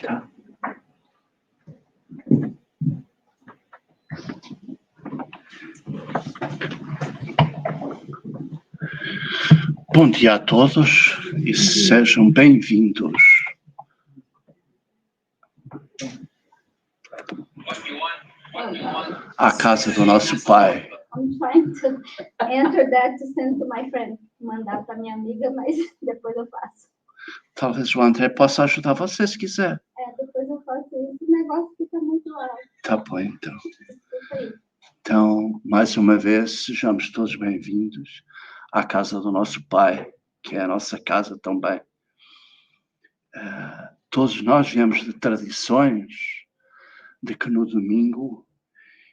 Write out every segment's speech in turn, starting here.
Tá. Bom dia a todos e sejam bem-vindos à casa do nosso Pai. I'm trying to enter that to send to my friend. Mandar para minha amiga, mas depois eu faço. Talvez o André possa ajudar você se quiser. Depois eu faço isso. O negócio fica muito alto. Tá bom, então. Então, mais uma vez, sejamos todos bem-vindos à casa do nosso Pai, que é a nossa casa também. Todos nós viemos de tradições de que no domingo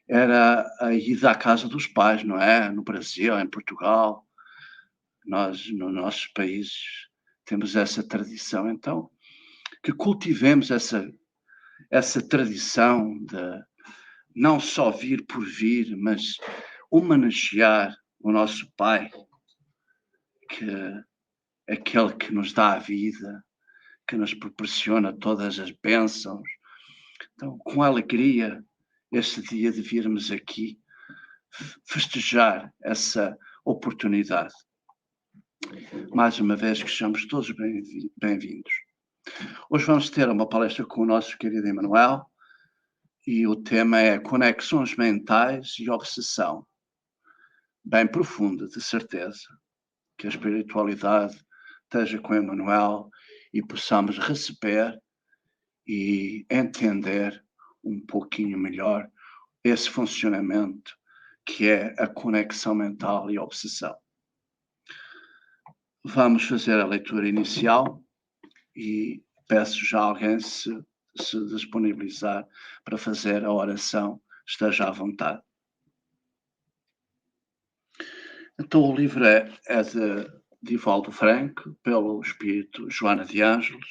era a ida à casa dos pais, não é? No Brasil, em Portugal, nós, nos nossos países, temos essa tradição. Então, que cultivemos essa tradição de não só vir por vir, mas homenagear o nosso Pai, que é aquele que nos dá a vida, que nos proporciona todas as bênçãos. Então, com alegria, este dia de virmos aqui festejar essa oportunidade. Mais uma vez que sejamos todos bem-vindos. Hoje vamos ter uma palestra com o nosso querido Emanuel e o tema é conexões mentais e obsessão. Bem profunda, de certeza. Que a espiritualidade esteja com Emanuel e possamos receber e entender um pouquinho melhor esse funcionamento que é a conexão mental e obsessão. Vamos fazer a leitura inicial e peço já a alguém se disponibilizar para fazer a oração, esteja à vontade. Então o livro é de Divaldo Franco, pelo Espírito Joana de Ângeles.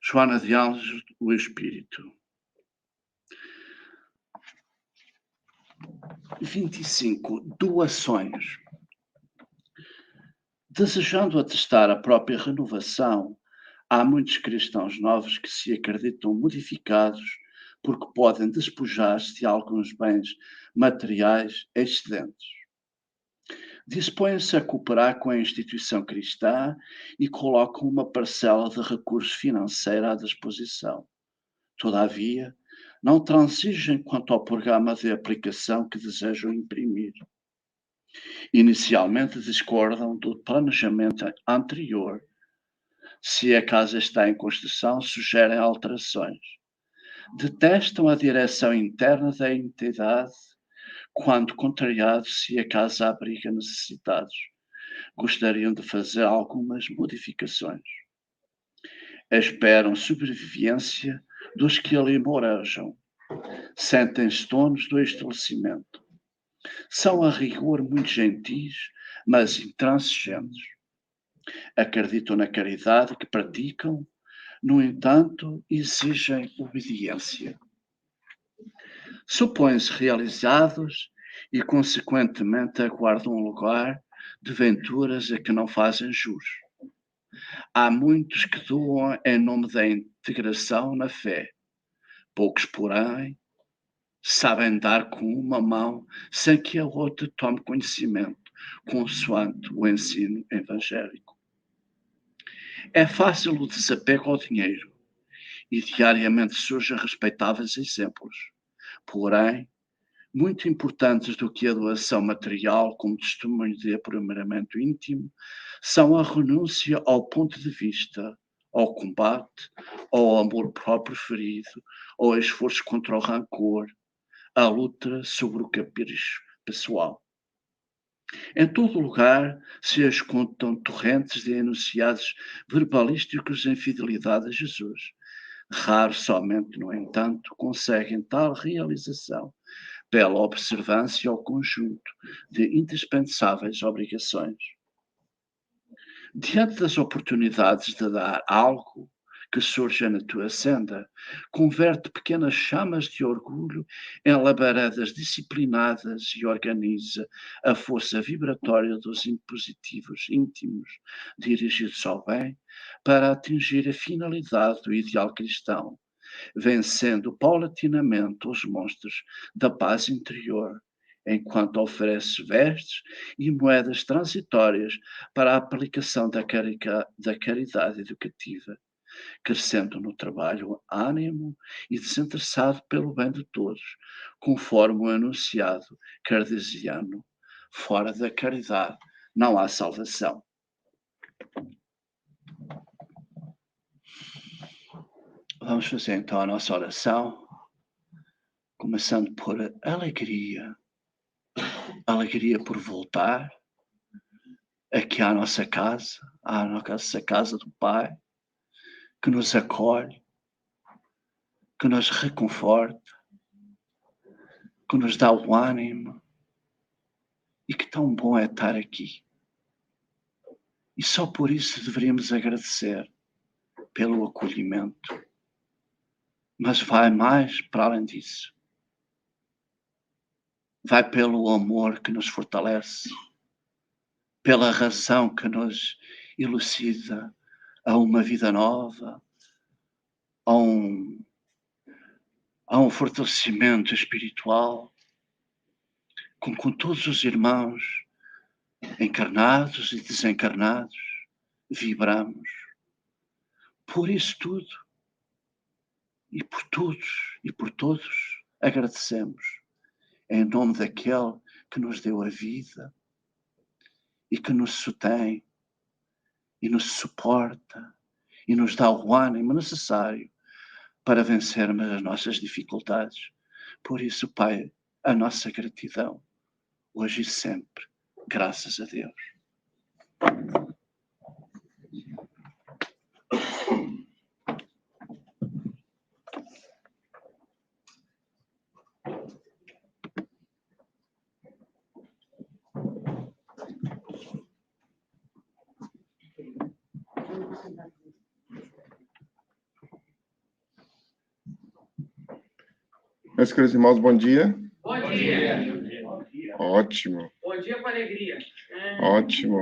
Joana de Ângeles, o Espírito. 25. Doações. Desejando atestar a própria renovação, há muitos cristãos novos que se acreditam modificados porque podem despojar-se de alguns bens materiais excedentes. Dispõem-se a cooperar com a instituição cristã e colocam uma parcela de recurso financeiro à disposição. Todavia, não transigem quanto ao programa de aplicação que desejam imprimir. Inicialmente discordam do planejamento anterior. Se a casa está em construção, sugerem alterações. Detestam a direção interna da entidade quando contrariados se a casa abriga necessitados. Gostariam de fazer algumas modificações. Esperam sobrevivência dos que ali morejam. Sentem-se donos do estabelecimento. São a rigor muito gentis, mas intransigentes. Acreditam na caridade que praticam, no entanto, exigem obediência. Supõem-se realizados e, consequentemente, aguardam um lugar de venturas a que não fazem jus. Há muitos que doam em nome da integração na fé. Poucos, porém, sabem dar com uma mão sem que a outra tome conhecimento, consoante o ensino evangélico. É fácil o desapego ao dinheiro e diariamente surgem respeitáveis exemplos. Porém, muito importantes do que a doação material como testemunho de aprimoramento íntimo, são a renúncia ao ponto de vista, ao combate, ao amor próprio ferido, ao esforço contra o rancor, à luta sobre o capricho pessoal. Em todo lugar se escutam torrentes de enunciados verbalísticos em fidelidade a Jesus. Raros somente, no entanto, conseguem tal realização pela observância ao conjunto de indispensáveis obrigações. Diante das oportunidades de dar algo que surge na tua senda, converte pequenas chamas de orgulho em labaredas disciplinadas e organiza a força vibratória dos impositivos íntimos dirigidos ao bem para atingir a finalidade do ideal cristão, vencendo paulatinamente os monstros da paz interior, enquanto oferece vestes e moedas transitórias para a aplicação da caridade educativa, crescendo no trabalho ânimo e desinteressado pelo bem de todos, conforme o enunciado cartesiano. Fora da caridade não há salvação. Vamos fazer então a nossa oração, começando por alegria. Alegria por voltar aqui à nossa casa do Pai, que nos acolhe, que nos reconforta, que nos dá o ânimo, e que tão bom é estar aqui. E só por isso deveríamos agradecer pelo acolhimento. Mas vai mais para além disso. Vai pelo amor que nos fortalece, pela razão que nos elucida a uma vida nova, a um fortalecimento espiritual, com todos os irmãos encarnados e desencarnados vibramos. Por isso tudo, e por todos agradecemos, em nome daquele que nos deu a vida e que nos sustém e nos suporta e nos dá o ânimo necessário para vencermos as nossas dificuldades. Por isso, Pai, a nossa gratidão, hoje e sempre, graças a Deus. Meus queridos irmãos, bom dia. Bom dia. Ótimo. Bom dia com alegria. Ótimo.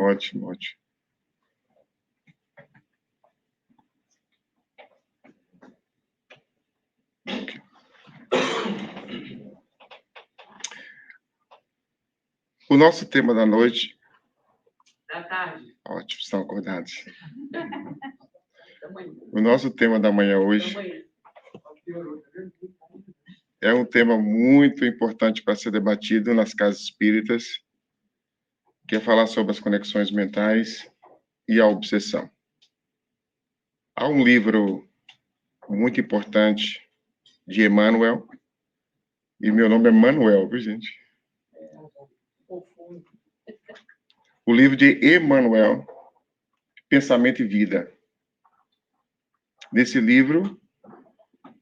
O nosso tema da noite... Da tarde. Ótimo, estão acordados. Da manhã. O nosso tema da manhã hoje Da manhã. é um tema muito importante para ser debatido nas casas espíritas, que é falar sobre as conexões mentais e a obsessão. Há um livro muito importante de Emmanuel, e meu nome é Manuel, viu, gente? O livro de Emmanuel, Pensamento e Vida. Nesse livro,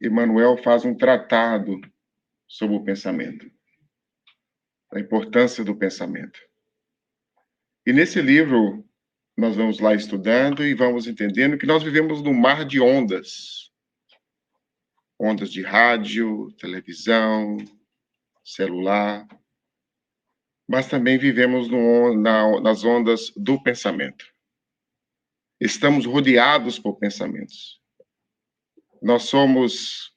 Emmanuel faz um tratado sobre o pensamento, a importância do pensamento. E nesse livro, nós vamos lá estudando e vamos entendendo que nós vivemos num mar de ondas. Ondas de rádio, televisão, celular. Mas também vivemos nas ondas do pensamento. Estamos rodeados por pensamentos. Nós somos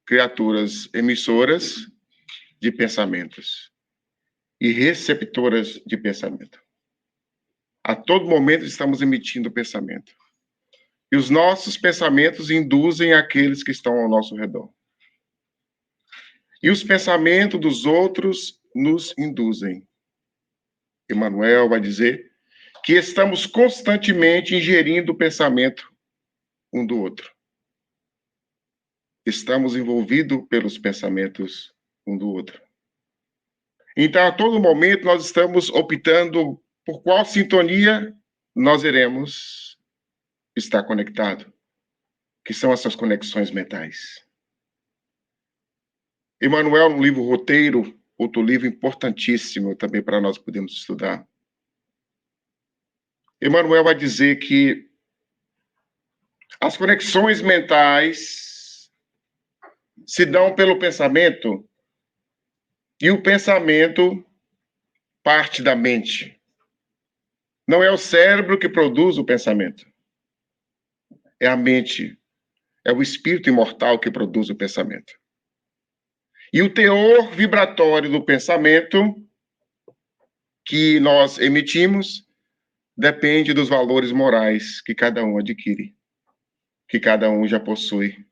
criaturas emissoras de pensamentos e receptoras de pensamento. A todo momento estamos emitindo pensamento. E os nossos pensamentos induzem aqueles que estão ao nosso redor. E os pensamentos dos outros nos induzem. Emmanuel vai dizer que estamos constantemente ingerindo o pensamento um do outro. Estamos envolvidos pelos pensamentos um do outro. Então, a todo momento, nós estamos optando por qual sintonia nós iremos estar conectado, que são essas conexões mentais. Emmanuel, no livro Roteiro, outro livro importantíssimo também para nós podermos estudar. Emmanuel vai dizer que As conexões mentais se dão pelo pensamento, e o pensamento parte da mente. Não é o cérebro que produz o pensamento. É a mente, é o espírito imortal que produz o pensamento. E o teor vibratório do pensamento que nós emitimos depende dos valores morais que cada um adquire, que cada um já possui.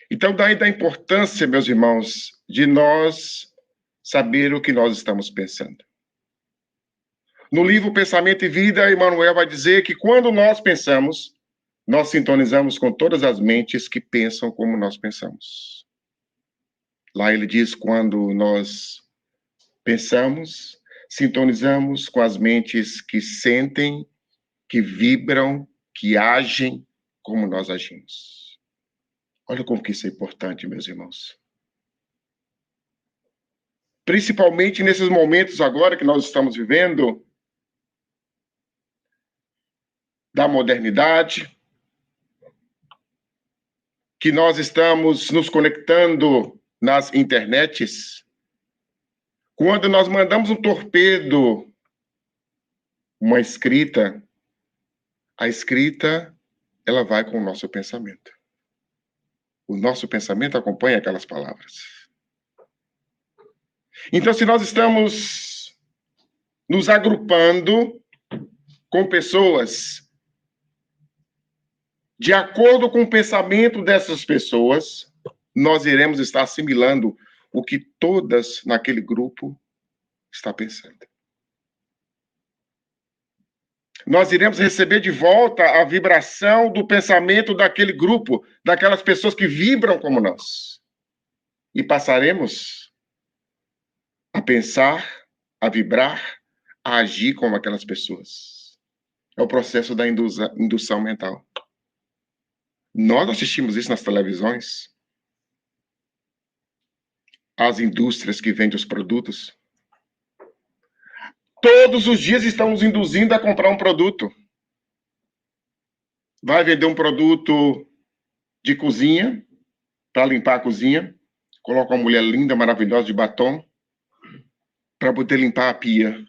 Então, daí da importância, meus irmãos, de nós saber o que nós estamos pensando. No livro Pensamento e Vida, Emmanuel vai dizer que quando nós pensamos, nós sintonizamos com todas as mentes que pensam como nós pensamos. Lá ele diz, quando nós pensamos, sintonizamos com as mentes que sentem, que vibram, que agem como nós agimos. Olha como que isso é importante, meus irmãos. Principalmente nesses momentos agora que nós estamos vivendo, da modernidade, que nós estamos nos conectando nas internets. Quando nós mandamos um torpedo, uma escrita, a escrita, ela vai com o nosso pensamento. O nosso pensamento acompanha aquelas palavras. Então, se nós estamos nos agrupando com pessoas de acordo com o pensamento dessas pessoas, nós iremos estar assimilando o que todas naquele grupo estão pensando. Nós iremos receber de volta a vibração do pensamento daquele grupo, daquelas pessoas que vibram como nós. E passaremos a pensar, a vibrar, a agir como aquelas pessoas. É o processo da indução mental. Nós assistimos isso nas televisões. As indústrias que vendem os produtos. Todos os dias estão nos induzindo a comprar um produto. Vai vender um produto de cozinha, para limpar a cozinha. Coloca uma mulher linda, maravilhosa, de batom, para poder limpar a pia.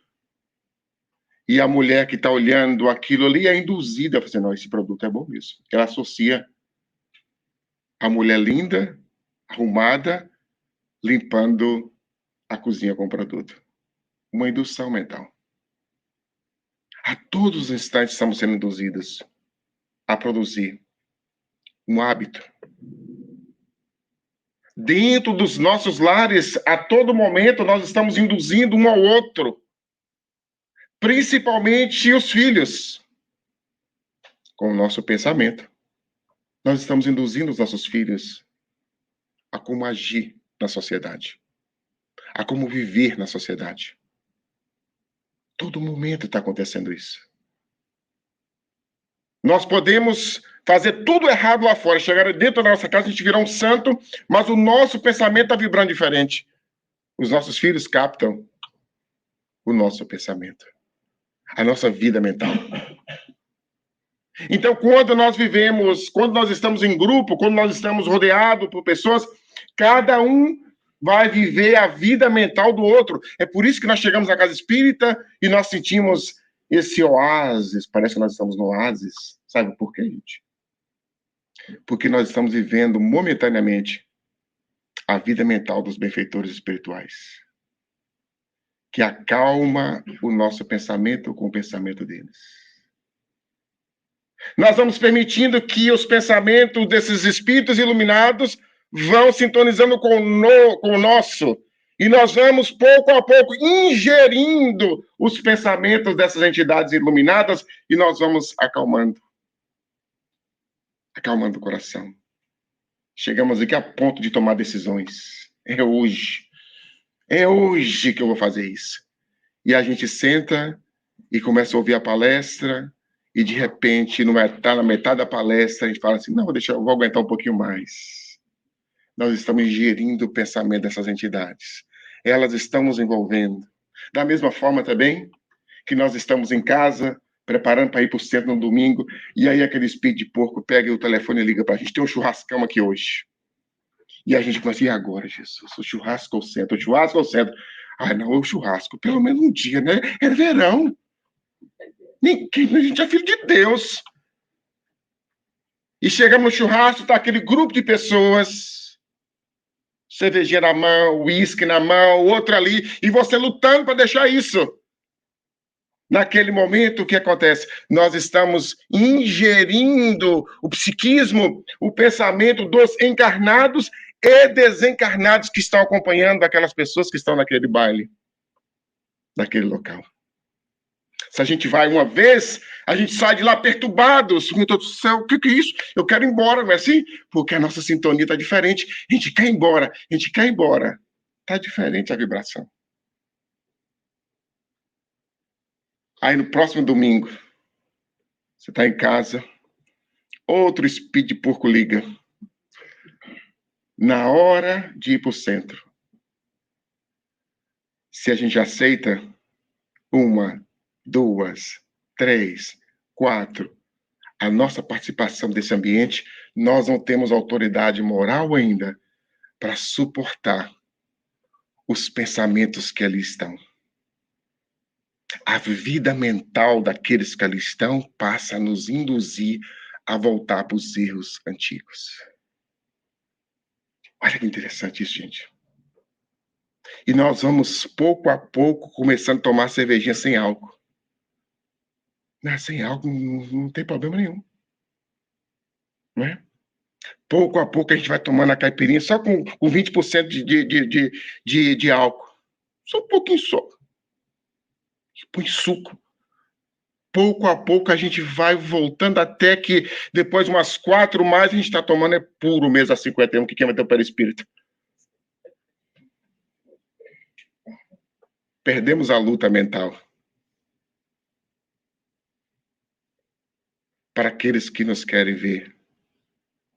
E a mulher que está olhando aquilo ali é induzida a fazer, não, esse produto é bom mesmo. Ela associa a mulher linda, arrumada, limpando a cozinha com o produto. Uma indução mental. A todos os instantes estamos sendo induzidos a produzir um hábito. Dentro dos nossos lares, a todo momento, nós estamos induzindo um ao outro. Principalmente os filhos. Com o nosso pensamento. Nós estamos induzindo os nossos filhos a como agir na sociedade. A como viver na sociedade. Todo momento está acontecendo isso. Nós podemos fazer tudo errado lá fora, chegar dentro da nossa casa, a gente virar um santo, mas o nosso pensamento está vibrando diferente. Os nossos filhos captam o nosso pensamento, a nossa vida mental. Então, quando nós vivemos, quando nós estamos em grupo, quando nós estamos rodeados por pessoas, cada um vai viver a vida mental do outro. É por isso que nós chegamos na casa espírita e nós sentimos esse oásis, parece que nós estamos no oásis. Sabe por quê, gente? Porque nós estamos vivendo momentaneamente a vida mental dos benfeitores espirituais, que acalma o nosso pensamento com o pensamento deles. Nós vamos permitindo que os pensamentos desses espíritos iluminados vão sintonizando com o nosso. E nós vamos, pouco a pouco, ingerindo os pensamentos dessas entidades iluminadas e nós vamos acalmando. Acalmando o coração. Chegamos aqui a ponto de tomar decisões. É hoje. É hoje que eu vou fazer isso. E a gente senta e começa a ouvir a palestra e, de repente, tá na metade da palestra, a gente fala assim, não, eu vou aguentar um pouquinho mais. Nós estamos ingerindo o pensamento dessas entidades. Elas estão nos envolvendo. Da mesma forma também que nós estamos em casa, preparando para ir para o centro no domingo, e aí aquele espírito de porco pega o telefone e liga para a gente, tem um churrascão aqui hoje. E a gente começa, e agora, Jesus? O churrasco ou o centro? O churrasco ou o centro? Ah, não, é o churrasco. Pelo menos um dia, né? É verão. A gente é filho de Deus. E chegamos no churrasco, tá aquele grupo de pessoas, cervejinha na mão, uísque na mão, outro ali, e você lutando para deixar isso. Naquele momento, o que acontece? Nós estamos ingerindo o psiquismo, o pensamento dos encarnados e desencarnados que estão acompanhando aquelas pessoas que estão naquele baile, naquele local. Se a gente vai uma vez, a gente sai de lá perturbados. Meu Deus do céu, o que é isso? Eu quero ir embora, não é assim? Porque a nossa sintonia está diferente. A gente quer ir embora, a gente quer ir embora. Está diferente a vibração. Aí no próximo domingo, você está em casa, outro espírito de porco liga. Na hora de ir para o centro. Se a gente aceita 1, 2, 3, 4, a nossa participação desse ambiente, nós não temos autoridade moral ainda para suportar os pensamentos que ali estão. A vida mental daqueles que ali estão passa a nos induzir a voltar para os erros antigos. Olha que interessante isso, gente. E nós vamos, pouco a pouco, começando a tomar cervejinha sem álcool. Não, sem álcool não tem problema nenhum. Não é? Pouco a pouco a gente vai tomando a caipirinha só com 20% de álcool. Só um pouquinho só. Põe suco. Pouco a pouco a gente vai voltando até que depois umas 4 mais a gente está tomando é puro mesmo a 51, que queima teu perispírito. Perdemos a luta mental. Para aqueles que nos querem ver,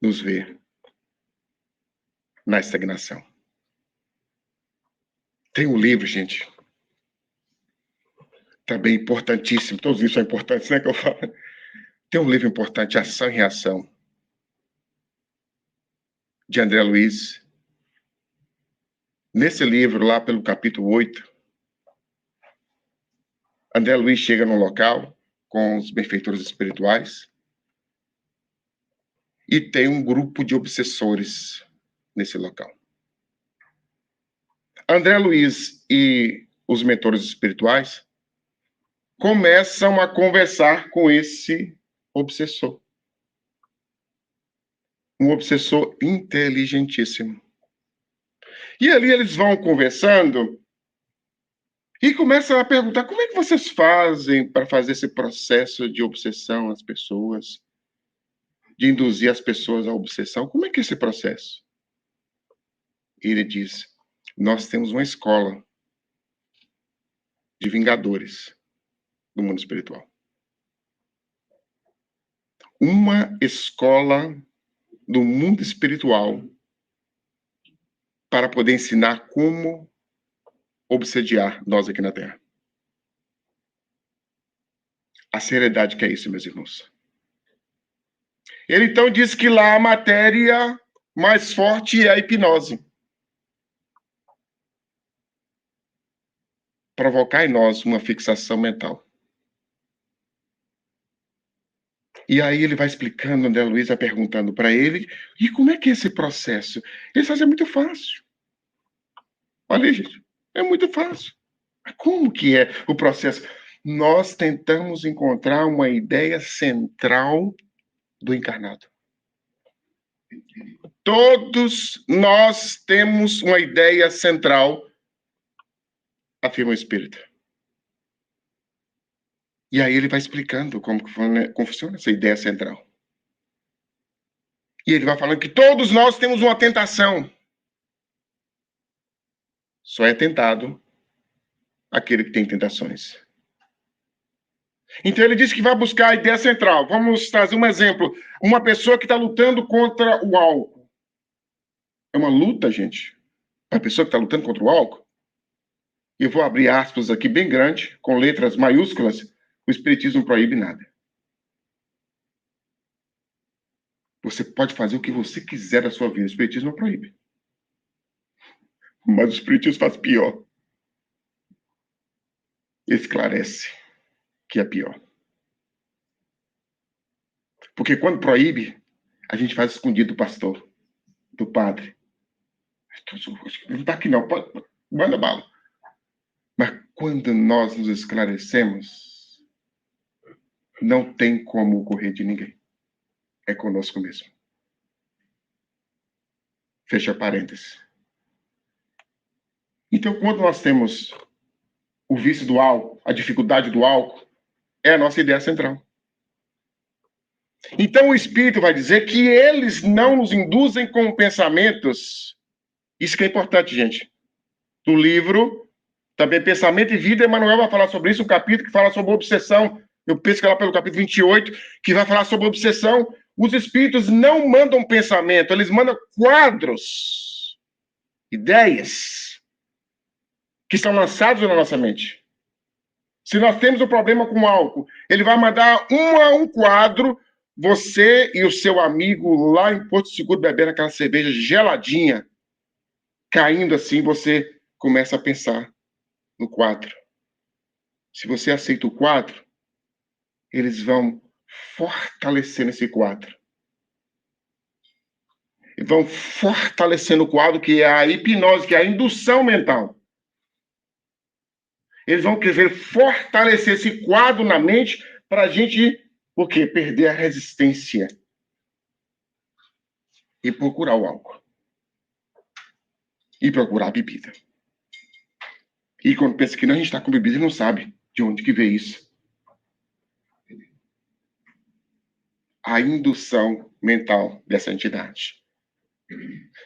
nos ver na estagnação. Tem um livro, gente, também importantíssimo, todos isso são importantes, né, que eu falo. Tem um livro importante, Ação e Reação, de André Luiz. Nesse livro, lá pelo capítulo 8, André Luiz chega num local com os benfeitores espirituais e tem um grupo de obsessores nesse local. André Luiz e os mentores espirituais começam a conversar com esse obsessor. Um obsessor inteligentíssimo. E ali eles vão conversando e começam a perguntar: como é que vocês fazem para fazer esse processo de obsessão às pessoas? De induzir as pessoas à obsessão? Como é que é esse processo? E ele diz: nós temos uma escola de vingadores do mundo espiritual. Uma escola do mundo espiritual para poder ensinar como obsediar nós aqui na Terra. A seriedade que é isso, meus irmãos. Ele então diz que lá a matéria mais forte é a hipnose. Provocar em nós uma fixação mental. E aí ele vai explicando, André Luiz vai perguntando para ele, e como é que é esse processo? Ele faz, é muito fácil. Olha aí, gente, é muito fácil. Mas como que é o processo? Nós tentamos encontrar uma ideia central do encarnado. Todos nós temos uma ideia central, afirma o Espírito. E aí ele vai explicando como funciona essa ideia central. E ele vai falando que todos nós temos uma tentação. Só é tentado aquele que tem tentações. Então ele diz que vai buscar a ideia central. Vamos trazer um exemplo. Uma pessoa que está lutando contra o álcool. É uma luta, gente. A pessoa que está lutando contra o álcool. Eu vou abrir aspas aqui bem grande, com letras maiúsculas. O O Espiritismo não proíbe nada. Você pode fazer o que você quiser da sua vida. O Espiritismo não proíbe. Mas o Espiritismo faz pior. Esclarece que é pior. Porque quando proíbe, a gente faz escondido do pastor, do padre. Não está aqui não, pode, manda bala. Mas quando nós nos esclarecemos, não tem como ocorrer de ninguém. É conosco mesmo. Fecha parênteses. Então, quando nós temos o vício do álcool, a dificuldade do álcool, é a nossa ideia central. Então, o Espírito vai dizer que eles não nos induzem com pensamentos. Isso que é importante, gente. Do livro, também Pensamento e Vida, Emmanuel vai falar sobre isso, um capítulo que fala sobre obsessão. Eu penso que é lá pelo capítulo 28, que vai falar sobre obsessão. Os Espíritos não mandam pensamento, eles mandam quadros, ideias, que são lançados na nossa mente. Se nós temos um problema com álcool, ele vai mandar um quadro, você e o seu amigo lá em Porto Seguro bebendo aquela cerveja geladinha, caindo assim, você começa a pensar no quadro. Se você aceita o quadro, eles vão fortalecendo esse quadro. E vão fortalecendo o quadro, que é a hipnose, que é a indução mental. Eles vão querer fortalecer esse quadro na mente para a gente, o quê? Perder a resistência. E procurar o álcool. E procurar a bebida. E quando pensa que não, a gente está com bebida e não sabe de onde que veio isso. A indução mental dessa entidade.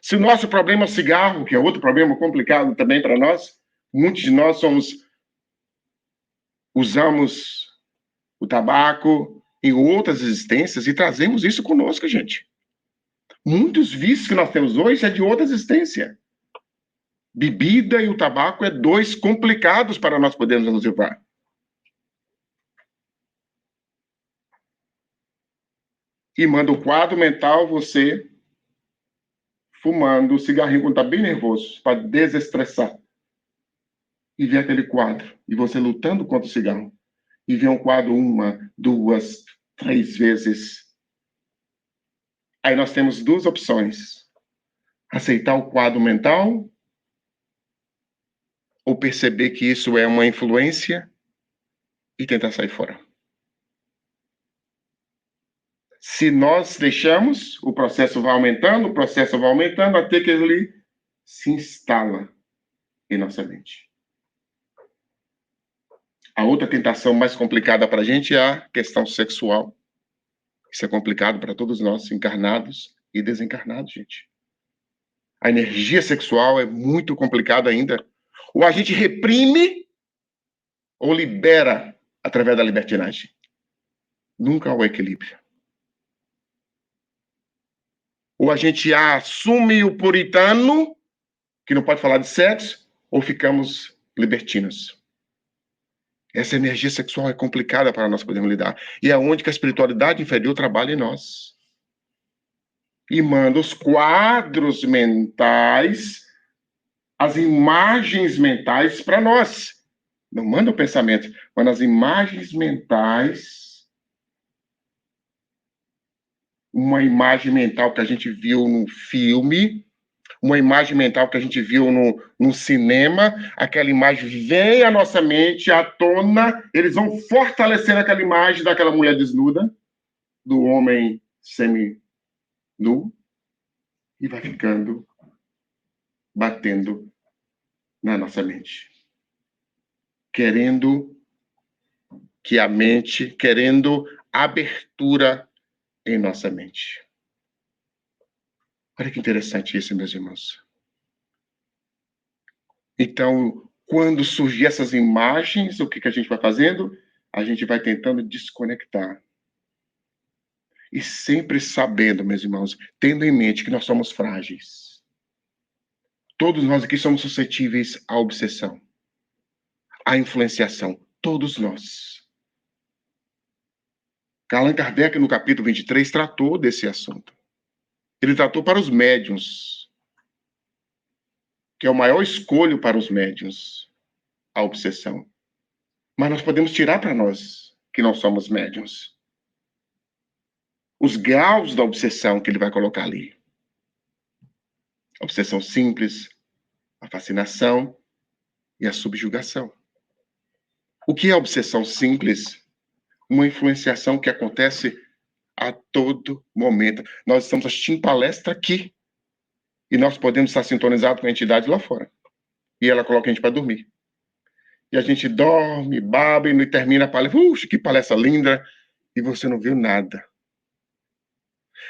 Se o nosso problema é o cigarro, que é outro problema complicado também para nós, muitos de nós usamos o tabaco em outras existências e trazemos isso conosco, gente. Muitos vícios que nós temos hoje é de outra existência. Bebida e o tabaco é dois complicados para nós podermos nos livrar. E manda o quadro mental, você fumando o cigarrinho quando está bem nervoso, para desestressar. E vê aquele quadro, e você lutando contra o cigarro. E vê um quadro 1, 2, 3 vezes. Aí nós temos duas opções. Aceitar o quadro mental ou perceber que isso é uma influência e tentar sair fora. Se nós deixamos, o processo vai aumentando, até que ele se instala em nossa mente. A outra tentação mais complicada para a gente é a questão sexual. Isso é complicado para todos nós, encarnados e desencarnados, gente. A energia sexual é muito complicada ainda. Ou a gente reprime ou libera através da libertinagem. Nunca há o equilíbrio. Ou a gente assume o puritano, que não pode falar de sexo, ou ficamos libertinos. Essa energia sexual é complicada para nós podermos lidar. E é onde que a espiritualidade inferior trabalha em nós. E manda os quadros mentais, as imagens mentais para nós. Não manda o pensamento, mas as imagens mentais. Uma imagem mental que a gente viu no filme, uma imagem mental que a gente viu no cinema, aquela imagem vem à nossa mente, à tona, eles vão fortalecendo aquela imagem daquela mulher desnuda, do homem semi-nu, e vai ficando, batendo na nossa mente. Querendo abertura em nossa mente. Olha que interessante isso, meus irmãos. Então, quando surgir essas imagens, o que a gente vai fazendo? A gente vai tentando desconectar. E sempre sabendo, meus irmãos, tendo em mente que nós somos frágeis. Todos nós aqui somos suscetíveis à obsessão, à influenciação. Todos nós. Allan Kardec, no capítulo 23, tratou desse assunto. Ele tratou para os médiuns, que é o maior escolho para os médiuns, a obsessão. Mas nós podemos tirar para nós, que não somos médiuns, os graus da obsessão que ele vai colocar ali. A obsessão simples, a fascinação e a subjugação. O que é a obsessão simples? Uma influenciação que acontece a todo momento. Nós estamos assistindo palestra aqui e nós podemos estar sintonizados com a entidade lá fora. E ela coloca a gente para dormir. E a gente dorme, baba e termina a palestra. Puxa, que palestra linda! E você não viu nada.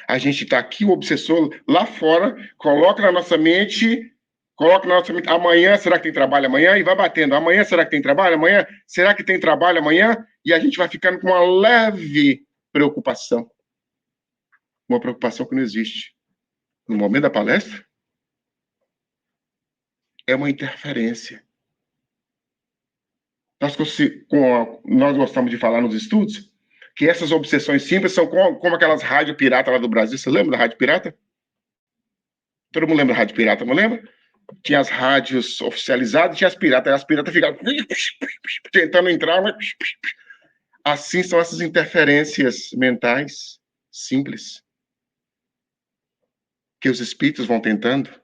A gente está aqui, o obsessor lá fora, coloca na nossa mente, amanhã, será que tem trabalho amanhã? E vai batendo, amanhã, será que tem trabalho amanhã? Será que tem trabalho amanhã? E a gente vai ficando com uma leve preocupação. Uma preocupação que não existe. No momento da palestra, é uma interferência. Nós gostamos de falar nos estudos que essas obsessões simples são como aquelas rádios piratas lá do Brasil. Você lembra da rádio pirata? Todo mundo lembra da rádio pirata, não lembra? Tinha as rádios oficializadas e tinha as piratas. As piratas ficavam tentando entrar, mas... Assim são essas interferências mentais simples que os espíritos vão tentando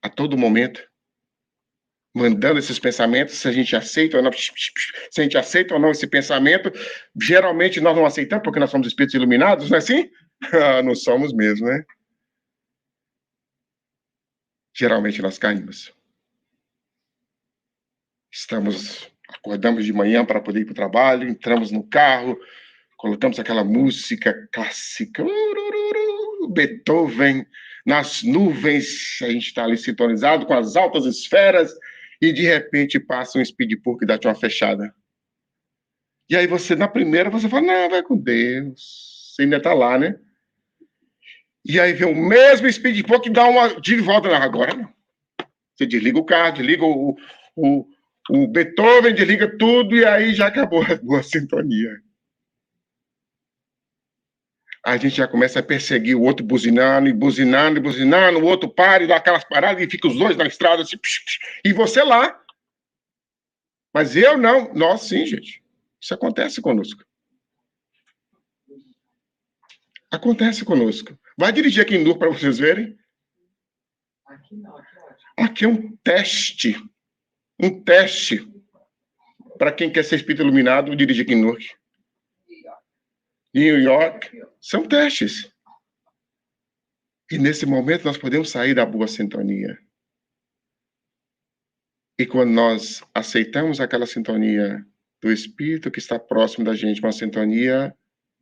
a todo momento, mandando esses pensamentos, se a gente aceita ou não, se a gente aceita ou não esse pensamento. Geralmente nós não aceitamos porque nós somos espíritos iluminados, não é assim? Não somos mesmo, né? Geralmente nós caímos. Acordamos de manhã para poder ir para o trabalho, entramos no carro, colocamos aquela música clássica, Beethoven, nas nuvens, a gente está ali sintonizado com as altas esferas, e de repente passa um speed que dá-te uma fechada. E aí você, na primeira, você fala, não, vai com Deus, você ainda está lá, né? E aí vem o mesmo speed que dá uma de volta, não, agora não. Você desliga o carro, desliga o Beethoven, desliga tudo, e aí já acabou a sintonia. A gente já começa a perseguir o outro buzinando, e buzinando, e buzinando, o outro para e dá aquelas paradas, e fica os dois na estrada, assim, e você lá. Mas eu não. Nós sim, gente. Isso acontece conosco. Acontece conosco. Vai dirigir aqui em Nur para vocês verem. Aqui não, aqui é ótimo. Aqui é um teste. Um teste para quem quer ser espírito iluminado, dirigir aqui em Newark. New York. São testes. E nesse momento nós podemos sair da boa sintonia. E quando nós aceitamos aquela sintonia do espírito que está próximo da gente, uma sintonia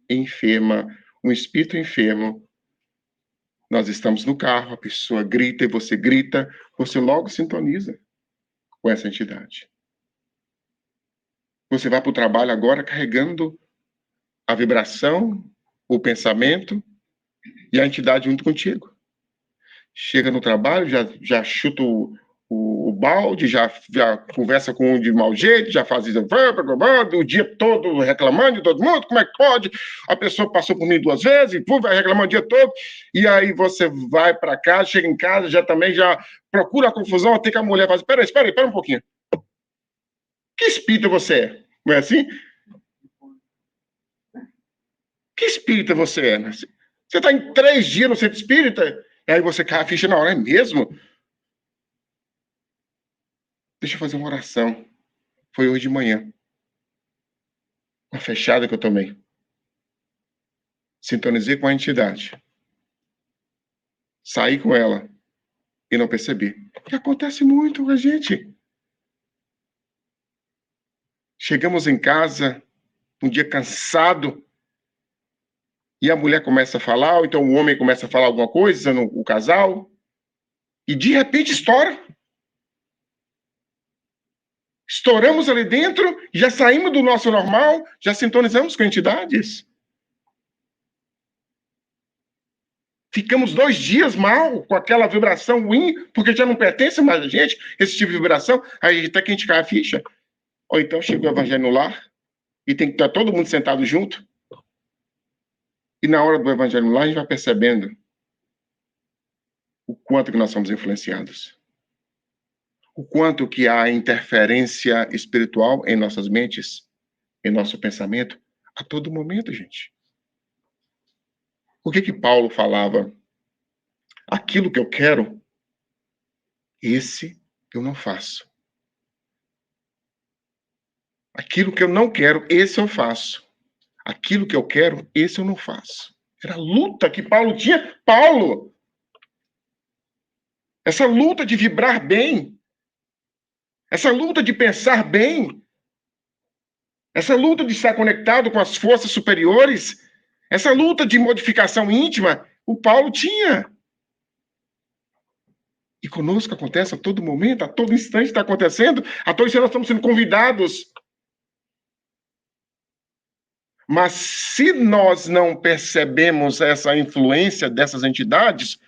enferma, um espírito enfermo, nós estamos no carro, a pessoa grita e você logo sintoniza com essa entidade. Você vai para o trabalho agora carregando a vibração, o pensamento e a entidade junto contigo. Chega no trabalho, já chuta o balde, já conversa com um de mau jeito, já faz isso, o dia todo reclamando de todo mundo, como é que pode? A pessoa passou por mim 2 vezes, e vai reclamando o dia todo, e aí você vai para casa, chega em casa, já procura a confusão, até que a mulher fala, espera um pouquinho. Que espírita você é? Não é assim? Que espírita você é? Você está em 3 dias no centro espírita, e aí você cai a ficha na hora, é mesmo? Deixa eu fazer uma oração. Foi hoje de manhã. Uma fechada que eu tomei. Sintonizei com a entidade. Saí com ela e não percebi. E acontece muito com a gente. Chegamos em casa, um dia cansado, e a mulher começa a falar, ou então o homem começa a falar alguma coisa, o casal, e de repente estoura. Estouramos ali dentro, já saímos do nosso normal, já sintonizamos com entidades. Ficamos 2 dias mal, com aquela vibração ruim, porque já não pertence mais a gente, esse tipo de vibração, aí até que a gente cai a ficha. Ou então chega o evangelho no lar, e tem que estar todo mundo sentado junto, E na hora do evangelho lá, a gente vai percebendo o quanto que nós somos influenciados. O quanto que há interferência espiritual em nossas mentes, em nosso pensamento, a todo momento, gente. O que Paulo falava? Aquilo que eu quero, esse eu não faço. Aquilo que eu não quero, esse eu faço. Aquilo que eu quero, esse eu não faço. Era a luta que Paulo tinha. Paulo! Essa luta de vibrar bem. Essa luta de pensar bem. Essa luta de estar conectado com as forças superiores. Essa luta de modificação íntima, o Paulo tinha. E conosco acontece a todo momento, a todo instante está acontecendo. A todo instante nós estamos sendo convidados. Mas se nós não percebemos essa influência dessas entidades,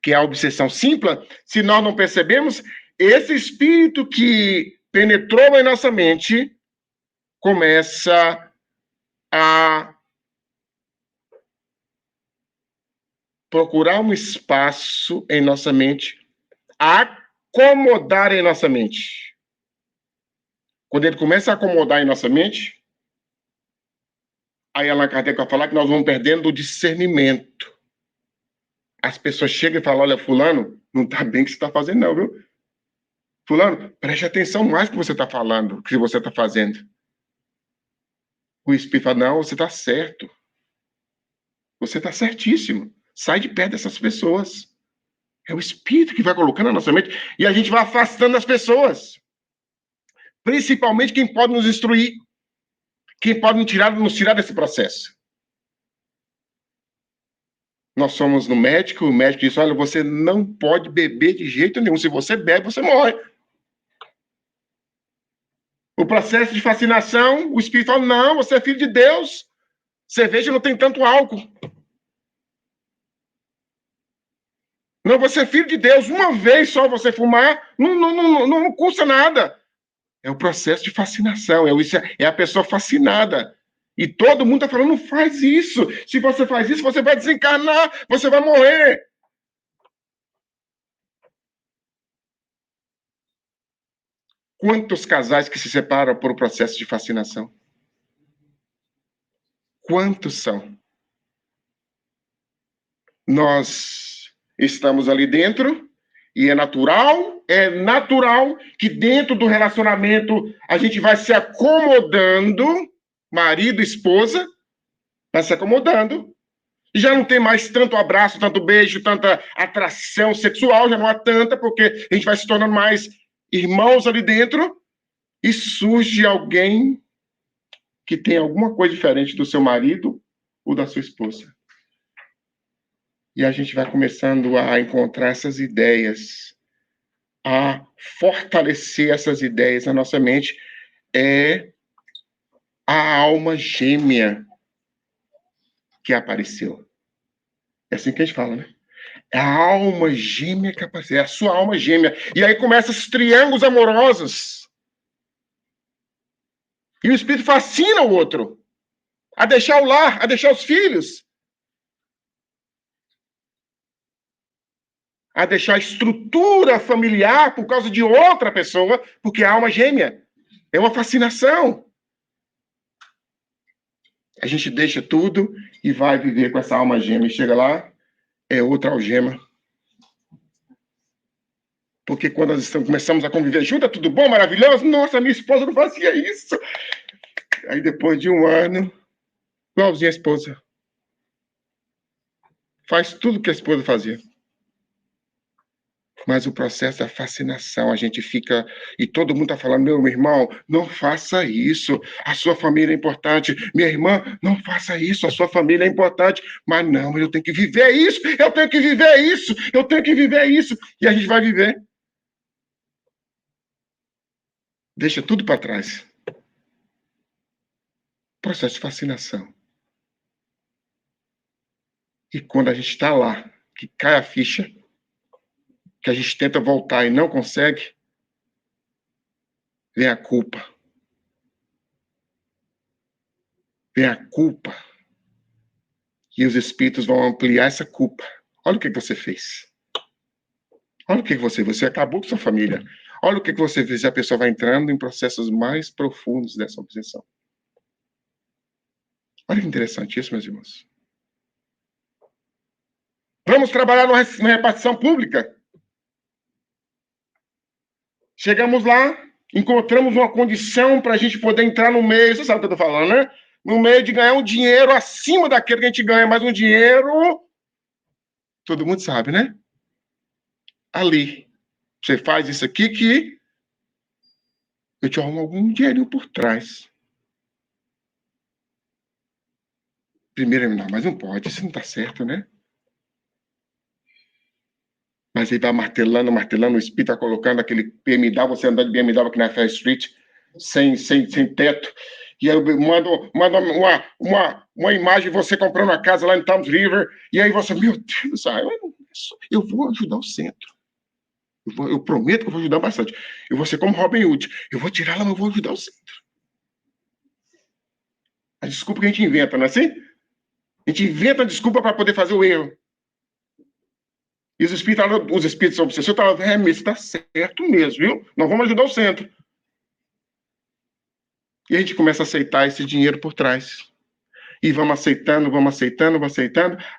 que é a obsessão simples, se nós não percebemos, esse espírito que penetrou em nossa mente começa a procurar um espaço em nossa mente, a acomodar em nossa mente. Quando ele começa a acomodar em nossa mente, aí Allan Kardec vai falar que nós vamos perdendo o discernimento. As pessoas chegam e falam, olha, fulano, não está bem o que você está fazendo não, viu? Fulano, preste atenção mais no que você está falando, o que você está fazendo. O espírito fala, não, você está certo. Você está certíssimo. Sai de perto dessas pessoas. É o espírito que vai colocando na nossa mente e a gente vai afastando as pessoas. Principalmente quem pode nos instruir. Quem pode nos tirar desse processo. Nós somos no médico, o médico diz, olha, você não pode beber de jeito nenhum. Se você bebe, você morre. O processo de fascinação, o espírito fala, não, você é filho de Deus. Cerveja não tem tanto álcool. Não, você é filho de Deus. Uma vez só você fumar, não custa nada. É o processo de fascinação. É a pessoa fascinada. E todo mundo está falando, não faz isso. Se você faz isso, você vai desencarnar, você vai morrer. Quantos casais que se separam por um processo de fascinação? Quantos são? Nós estamos ali dentro e é natural que dentro do relacionamento a gente vai se acomodando, marido, esposa, vai se acomodando. E já não tem mais tanto abraço, tanto beijo, tanta atração sexual, já não há tanta, porque a gente vai se tornando mais irmãos ali dentro e surge alguém que tem alguma coisa diferente do seu marido ou da sua esposa. E a gente vai começando a encontrar essas ideias, a fortalecer essas ideias na nossa mente. É a alma gêmea que apareceu. É assim que a gente fala, né? É a alma gêmea que apareceu, é a sua alma gêmea. E aí começam esses triângulos amorosos. E o espírito fascina o outro a deixar o lar, a deixar os filhos, a deixar a estrutura familiar por causa de outra pessoa, porque a alma gêmea é uma fascinação. A gente deixa tudo e vai viver com essa alma gêmea. E chega lá, é outra algema. Porque quando nós começamos a conviver junto, é tudo bom, maravilhoso. Nossa, minha esposa não fazia isso. Aí depois de um ano, igualzinho a esposa. Faz tudo que a esposa fazia. Mas o processo da fascinação, a gente fica... E todo mundo está falando, meu irmão, não faça isso. A sua família é importante. Minha irmã, não faça isso. A sua família é importante. Mas não, eu tenho que viver isso. Eu tenho que viver isso. Eu tenho que viver isso. E a gente vai viver. Deixa tudo para trás. Processo de fascinação. E quando a gente está lá, que cai a ficha, que a gente tenta voltar e não consegue, vem a culpa. Vem a culpa. E os espíritos vão ampliar essa culpa. Olha o que você fez. Olha o que você acabou com sua família. Olha o que você fez. E a pessoa vai entrando em processos mais profundos dessa obsessão. Olha que interessante isso, meus irmãos. Vamos trabalhar na repartição pública. Chegamos lá, encontramos uma condição para a gente poder entrar no meio. Você sabe o que eu estou falando, né? No meio de ganhar um dinheiro acima daquele que a gente ganha, mas um dinheiro... Todo mundo sabe, né? Ali. Você faz isso aqui que eu te arrumo algum dinheirinho por trás. Primeiro, não, mas não pode, isso não está certo, né? Mas ele vai martelando, o espírito está colocando aquele BMW, você andar de BMW aqui na Fair Street, sem teto. E aí eu mando uma imagem de você comprando uma casa lá em Toms River, e aí você, meu Deus do céu, eu vou ajudar o centro. Eu prometo que eu vou ajudar bastante. Eu vou ser como Robin Hood. Eu vou tirar lá, mas eu vou ajudar o centro. A desculpa que a gente inventa, não é assim? A gente inventa a desculpa para poder fazer o erro. E os espíritos obsessores estavam, mas está certo mesmo, viu? Nós vamos ajudar o centro. E a gente começa a aceitar esse dinheiro por trás. E vamos aceitando,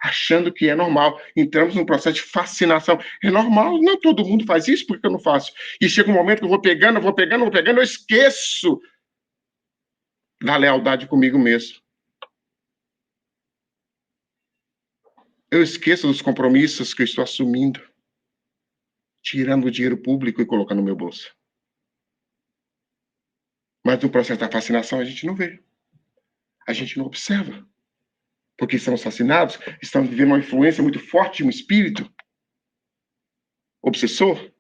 achando que é normal. Entramos num processo de fascinação. É normal, não todo mundo faz isso, por que eu não faço? E chega um momento que eu vou pegando, eu esqueço da lealdade comigo mesmo. Eu esqueço dos compromissos que eu estou assumindo, tirando o dinheiro público e colocando no meu bolso. Mas no processo da fascinação a gente não vê. A gente não observa. Porque estamos fascinados, estamos vivendo uma influência muito forte de um espírito obsessor.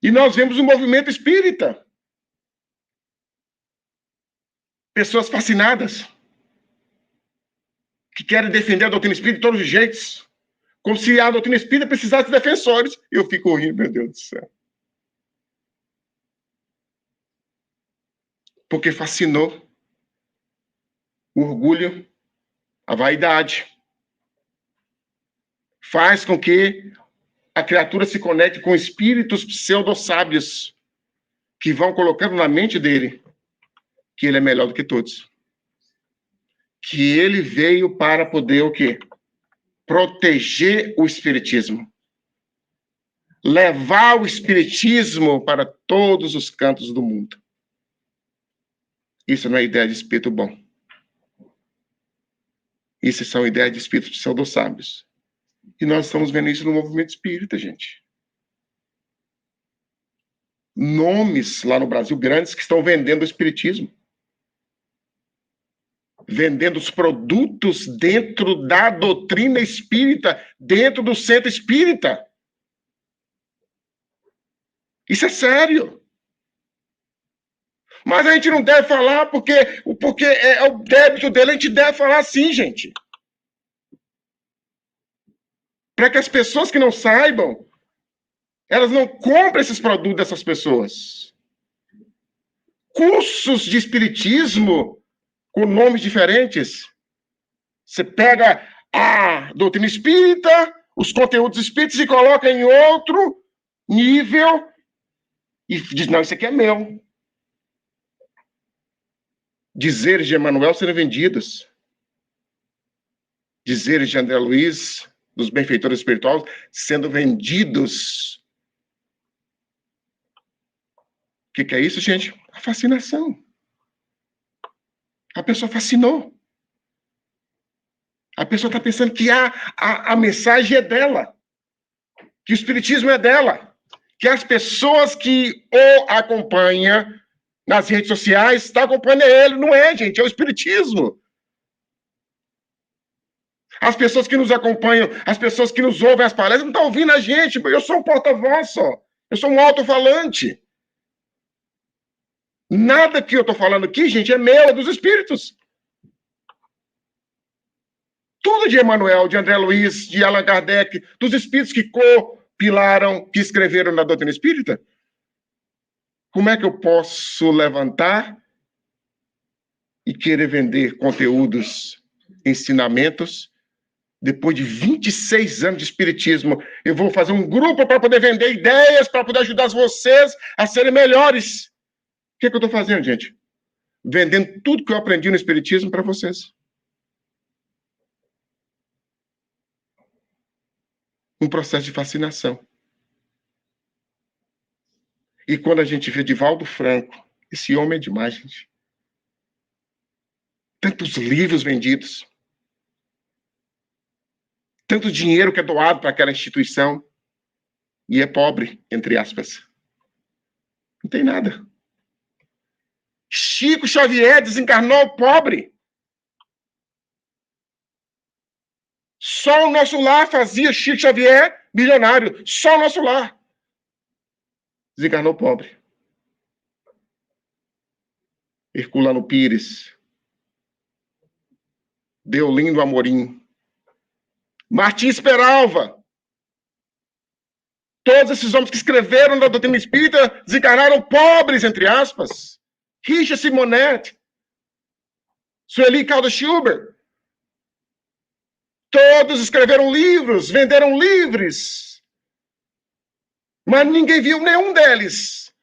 E nós vemos um movimento espírita. Pessoas fascinadas, que querem defender a doutrina espírita de todos os jeitos, como se a doutrina espírita precisasse de defensores. Eu fico rindo, meu Deus do céu. Porque fascinou o orgulho, a vaidade. Faz com que a criatura se conecte com espíritos pseudo-sábios que vão colocando na mente dele que ele é melhor do que todos. Que ele veio para poder o quê? Proteger o espiritismo. Levar o espiritismo para todos os cantos do mundo. Isso não é ideia de espírito bom. Isso são ideias de espíritos pseudo-sábios. E nós estamos vendo isso no movimento espírita, gente. Nomes lá no Brasil grandes que estão vendendo o espiritismo. Vendendo os produtos dentro da doutrina espírita, dentro do centro espírita. Isso é sério. Mas a gente não deve falar porque é o débito dele, a gente deve falar assim, gente. Para que as pessoas que não saibam, elas não comprem esses produtos dessas pessoas. Cursos de espiritismo com nomes diferentes. Você pega a doutrina espírita, os conteúdos espíritas e coloca em outro nível e diz, não, isso aqui é meu. Dizeres de Emmanuel serem vendidos. Dizeres de André Luiz, dos benfeitores espirituais, sendo vendidos. O que é isso, gente? A fascinação. A pessoa fascinou. A pessoa está pensando que a mensagem é dela. Que o espiritismo é dela. Que as pessoas que o acompanham nas redes sociais estão acompanhando ele. Não é, gente. É o espiritismo. As pessoas que nos acompanham, as pessoas que nos ouvem as palestras, não estão ouvindo a gente. Eu sou um porta-voz só. Eu sou um alto-falante. Nada que eu estou falando aqui, gente, é meu, é dos espíritos. Tudo de Emmanuel, de André Luiz, de Allan Kardec, dos espíritos que compilaram, que escreveram na doutrina espírita. Como é que eu posso levantar e querer vender conteúdos, ensinamentos. Depois de 26 anos de espiritismo, eu vou fazer um grupo para poder vender ideias, para poder ajudar vocês a serem melhores. O que eu estou fazendo, gente? Vendendo tudo que eu aprendi no espiritismo para vocês. Um processo de fascinação. E quando a gente vê Divaldo Franco, esse homem é demais, gente. Tantos livros vendidos. Tanto dinheiro que é doado para aquela instituição. E é pobre, entre aspas. Não tem nada. Chico Xavier desencarnou pobre. Só o Nosso Lar fazia Chico Xavier bilionário. Só o Nosso Lar. Desencarnou pobre. Herculano Pires. Deolindo Amorim. Martins Peralva. Todos esses homens que escreveram da doutrina espírita desencarnaram pobres, entre aspas. Richard Simonet. Sueli Caldas Schubert. Todos escreveram livros, venderam livros. Mas ninguém viu nenhum deles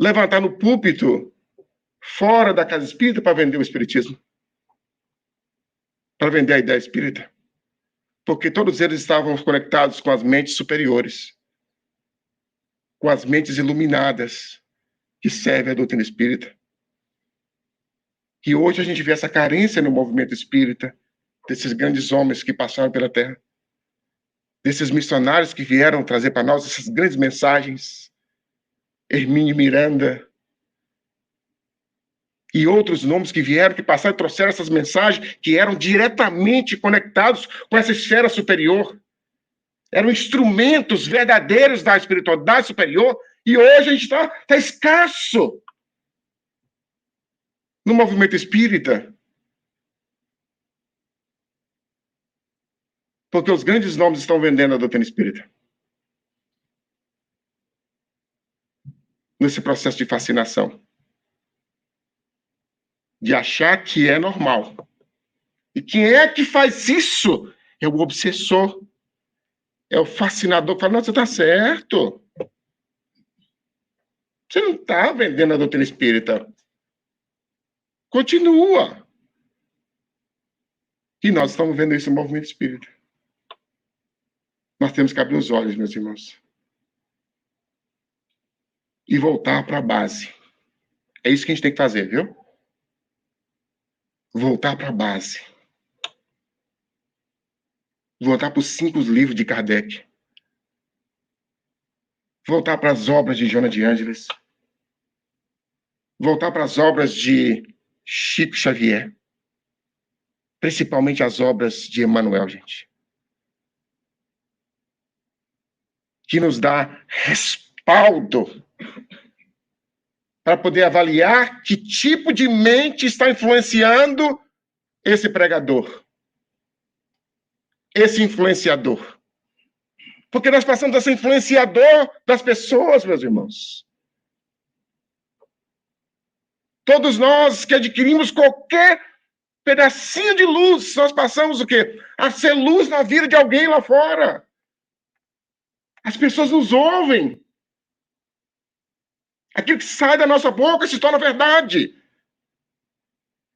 levantar no púlpito, fora da casa espírita, para vender o espiritismo. Para vender a ideia espírita. Porque todos eles estavam conectados com as mentes superiores, com as mentes iluminadas que servem a doutrina espírita. E hoje a gente vê essa carência no movimento espírita, desses grandes homens que passaram pela Terra, desses missionários que vieram trazer para nós essas grandes mensagens, Hermínio Miranda, e outros nomes que vieram, que passaram e trouxeram essas mensagens que eram diretamente conectados com essa esfera superior. Eram instrumentos verdadeiros da espiritualidade superior, e hoje a gente está escasso no movimento espírita. Porque os grandes nomes estão vendendo a doutrina espírita. Nesse processo de fascinação. De achar que é normal. E quem é que faz isso? É o obsessor. É o fascinador que fala, não, você está certo. Você não está vendendo a doutrina espírita. Continua. E nós estamos vendo isso no movimento espírita. Nós temos que abrir os olhos, meus irmãos. E voltar para a base. É isso que a gente tem que fazer, viu? Voltar para a base. Voltar para os 5 livros de Kardec. Voltar para as obras de Joana de Ângeles. Voltar para as obras de Chico Xavier. Principalmente as obras de Emmanuel, gente. Que nos dá respaldo para poder avaliar que tipo de mente está influenciando esse pregador, esse influenciador. Porque nós passamos a ser influenciador das pessoas, meus irmãos. Todos nós que adquirimos qualquer pedacinho de luz, nós passamos o quê? A ser luz na vida de alguém lá fora. As pessoas nos ouvem. Aquilo que sai da nossa boca se torna verdade.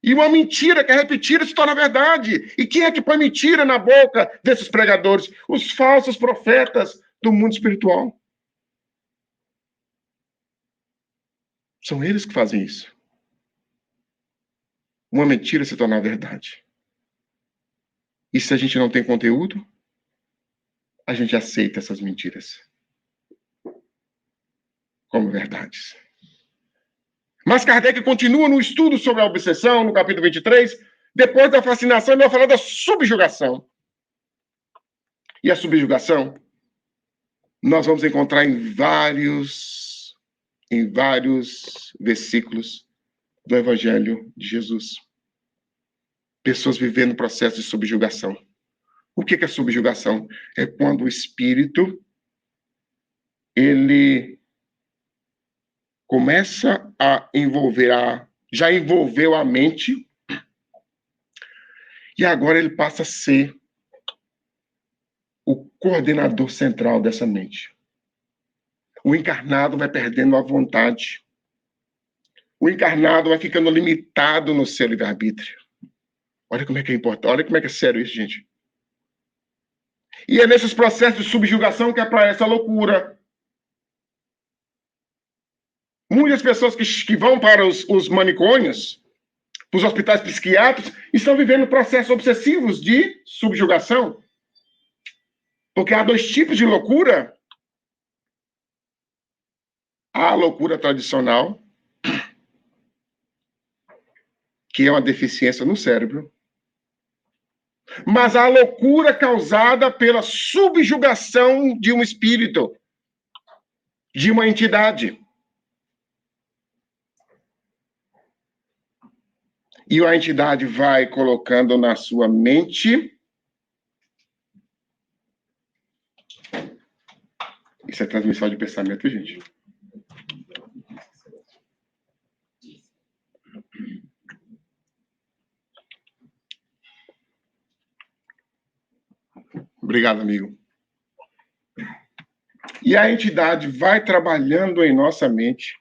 E uma mentira que é repetida se torna verdade. E quem é que põe mentira na boca desses pregadores? Os falsos profetas do mundo espiritual. São eles que fazem isso. Uma mentira se torna verdade. E se a gente não tem conteúdo, a gente aceita essas mentiras como verdades. Mas Kardec continua no estudo sobre a obsessão, no capítulo 23, depois da fascinação, ele vai falar da subjugação. E a subjugação, nós vamos encontrar em vários versículos do Evangelho de Jesus. Pessoas vivendo o processo de subjugação. O que é subjugação? É quando o espírito, ele começa a envolver, a já envolveu a mente, e agora ele passa a ser o coordenador central dessa mente. O encarnado vai perdendo a vontade. O encarnado vai ficando limitado no seu livre-arbítrio. Olha como é que é importante, olha como é que é sério isso, gente. E é nesses processos de subjugação que aparece a loucura. Muitas pessoas que vão para os manicômios, para os hospitais psiquiátricos, estão vivendo processos obsessivos de subjugação. Porque há dois tipos de loucura. Há a loucura tradicional, que é uma deficiência no cérebro. Mas há a loucura causada pela subjugação de um espírito, de uma entidade. E a entidade vai colocando na sua mente. Isso é transmissão de pensamento, gente. Obrigado, amigo. E a entidade vai trabalhando em nossa mente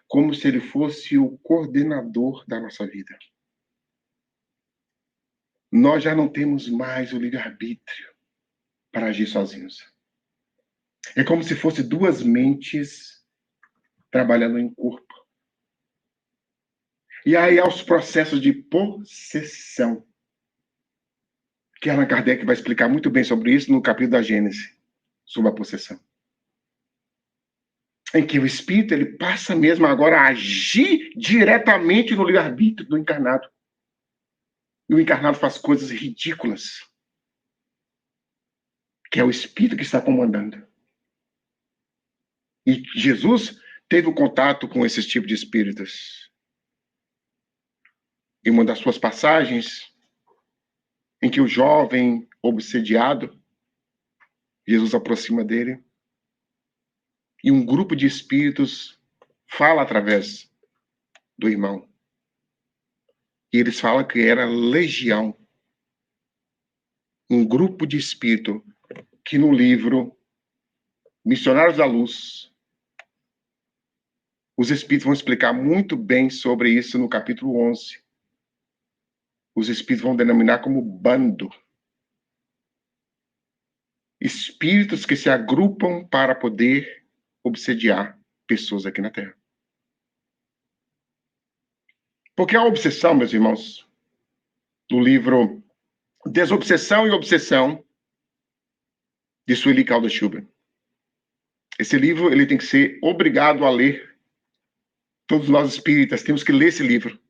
como se ele fosse o coordenador da nossa vida. Nós já não temos mais o livre-arbítrio para agir sozinhos. É como se fosse duas mentes trabalhando em corpo. E aí há os processos de possessão, que Allan Kardec vai explicar muito bem sobre isso no capítulo da Gênese, sobre a possessão. Em que o espírito ele passa mesmo agora a agir diretamente no livre-arbítrio do encarnado. E o encarnado faz coisas ridículas, que é o espírito que está comandando. E Jesus teve o contato com esses tipos de espíritos. Em uma das suas passagens, em que o jovem obsediado, Jesus aproxima dele, e um grupo de espíritos fala através do irmão. E eles falam que era legião. Um grupo de espírito que no livro Missionários da Luz, os espíritos vão explicar muito bem sobre isso no capítulo 11. Os espíritos vão denominar como bando. Espíritos que se agrupam para poder obsediar pessoas aqui na Terra. Porque a obsessão, meus irmãos, do livro Desobsessão e Obsessão, de Sueli Caldas Schubert. Esse livro ele tem que ser obrigado a ler. Todos nós espíritas temos que ler esse livro.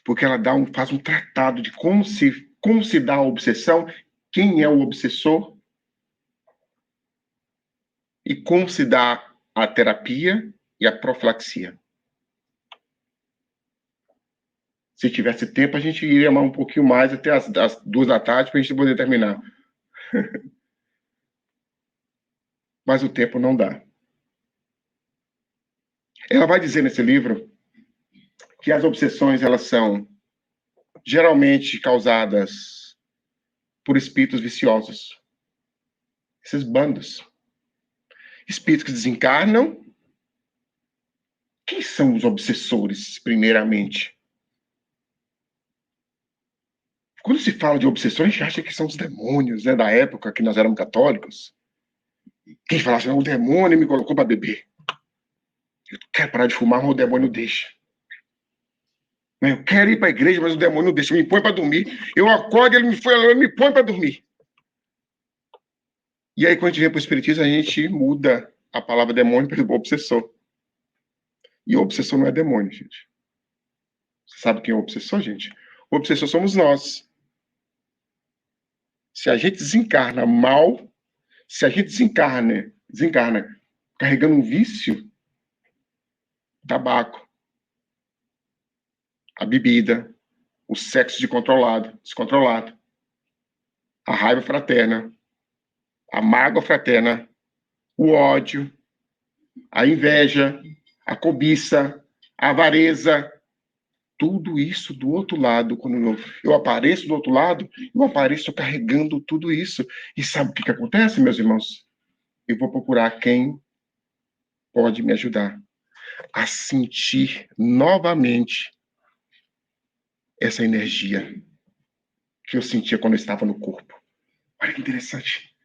Porque ela faz um tratado de como se dá a obsessão, quem é o obsessor, e como se dá a terapia e a profilaxia. Se tivesse tempo, a gente iria amar um pouquinho mais até as 2 da tarde para a gente poder terminar. Mas o tempo não dá. Ela vai dizer nesse livro que as obsessões elas são geralmente causadas por espíritos viciosos. Esses bandos. Espíritos que desencarnam. Quem são os obsessores, primeiramente? Quando se fala de obsessões, a gente acha que são os demônios, né, da época que nós éramos católicos. Quem fala assim, o demônio me colocou para beber. Eu quero parar de fumar, mas o demônio deixa. Eu quero ir para a igreja, mas o demônio não deixa. Me põe para dormir. Eu acordo, ele me põe para dormir. E aí, quando a gente vem para o espiritismo, a gente muda a palavra demônio para obsessor. E o obsessor não é demônio, gente. Você sabe quem é o obsessor, gente? O obsessor somos nós. Se a gente desencarna mal, se a gente desencarna carregando um vício, tabaco, a bebida, o sexo descontrolado, a raiva fraterna, a mágoa fraterna, o ódio, a inveja, a cobiça, a avareza, tudo isso do outro lado. Quando eu apareço do outro lado, eu apareço carregando tudo isso. E sabe o que acontece, meus irmãos? Eu vou procurar quem pode me ajudar a sentir novamente essa energia que eu sentia quando eu estava no corpo. Olha que interessante.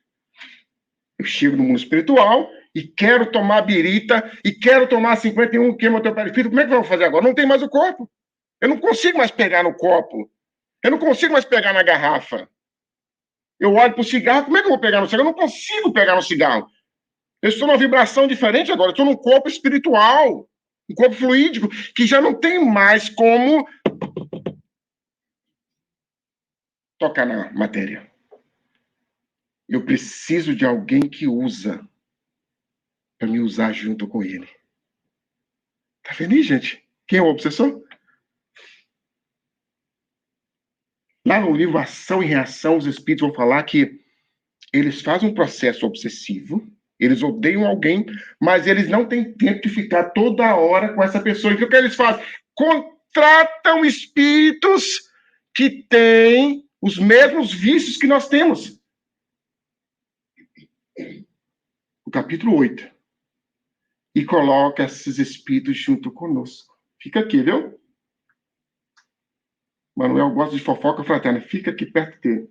Eu chego no mundo espiritual e quero tomar birita e quero tomar 51 quimioterapia. Como é que eu vou fazer agora? Não tem mais o corpo. Eu não consigo mais pegar no copo. Eu não consigo mais pegar na garrafa. Eu olho para o cigarro, como é que eu vou pegar no cigarro? Eu não consigo pegar no cigarro. Eu estou numa vibração diferente agora. Eu estou num corpo espiritual, um corpo fluídico, que já não tem mais como tocar na matéria. Eu preciso de alguém que usa para me usar junto com ele. Tá vendo aí, gente? Quem é o obsessor? Lá no livro Ação e Reação, os espíritos vão falar que eles fazem um processo obsessivo, eles odeiam alguém, mas eles não têm tempo de ficar toda hora com essa pessoa. Então, o que eles fazem? Contratam espíritos que têm os mesmos vícios que nós temos. O capítulo 8. E coloca esses espíritos junto conosco. Fica aqui, viu? Manuel gosta de fofoca fraterna. Fica aqui perto dele.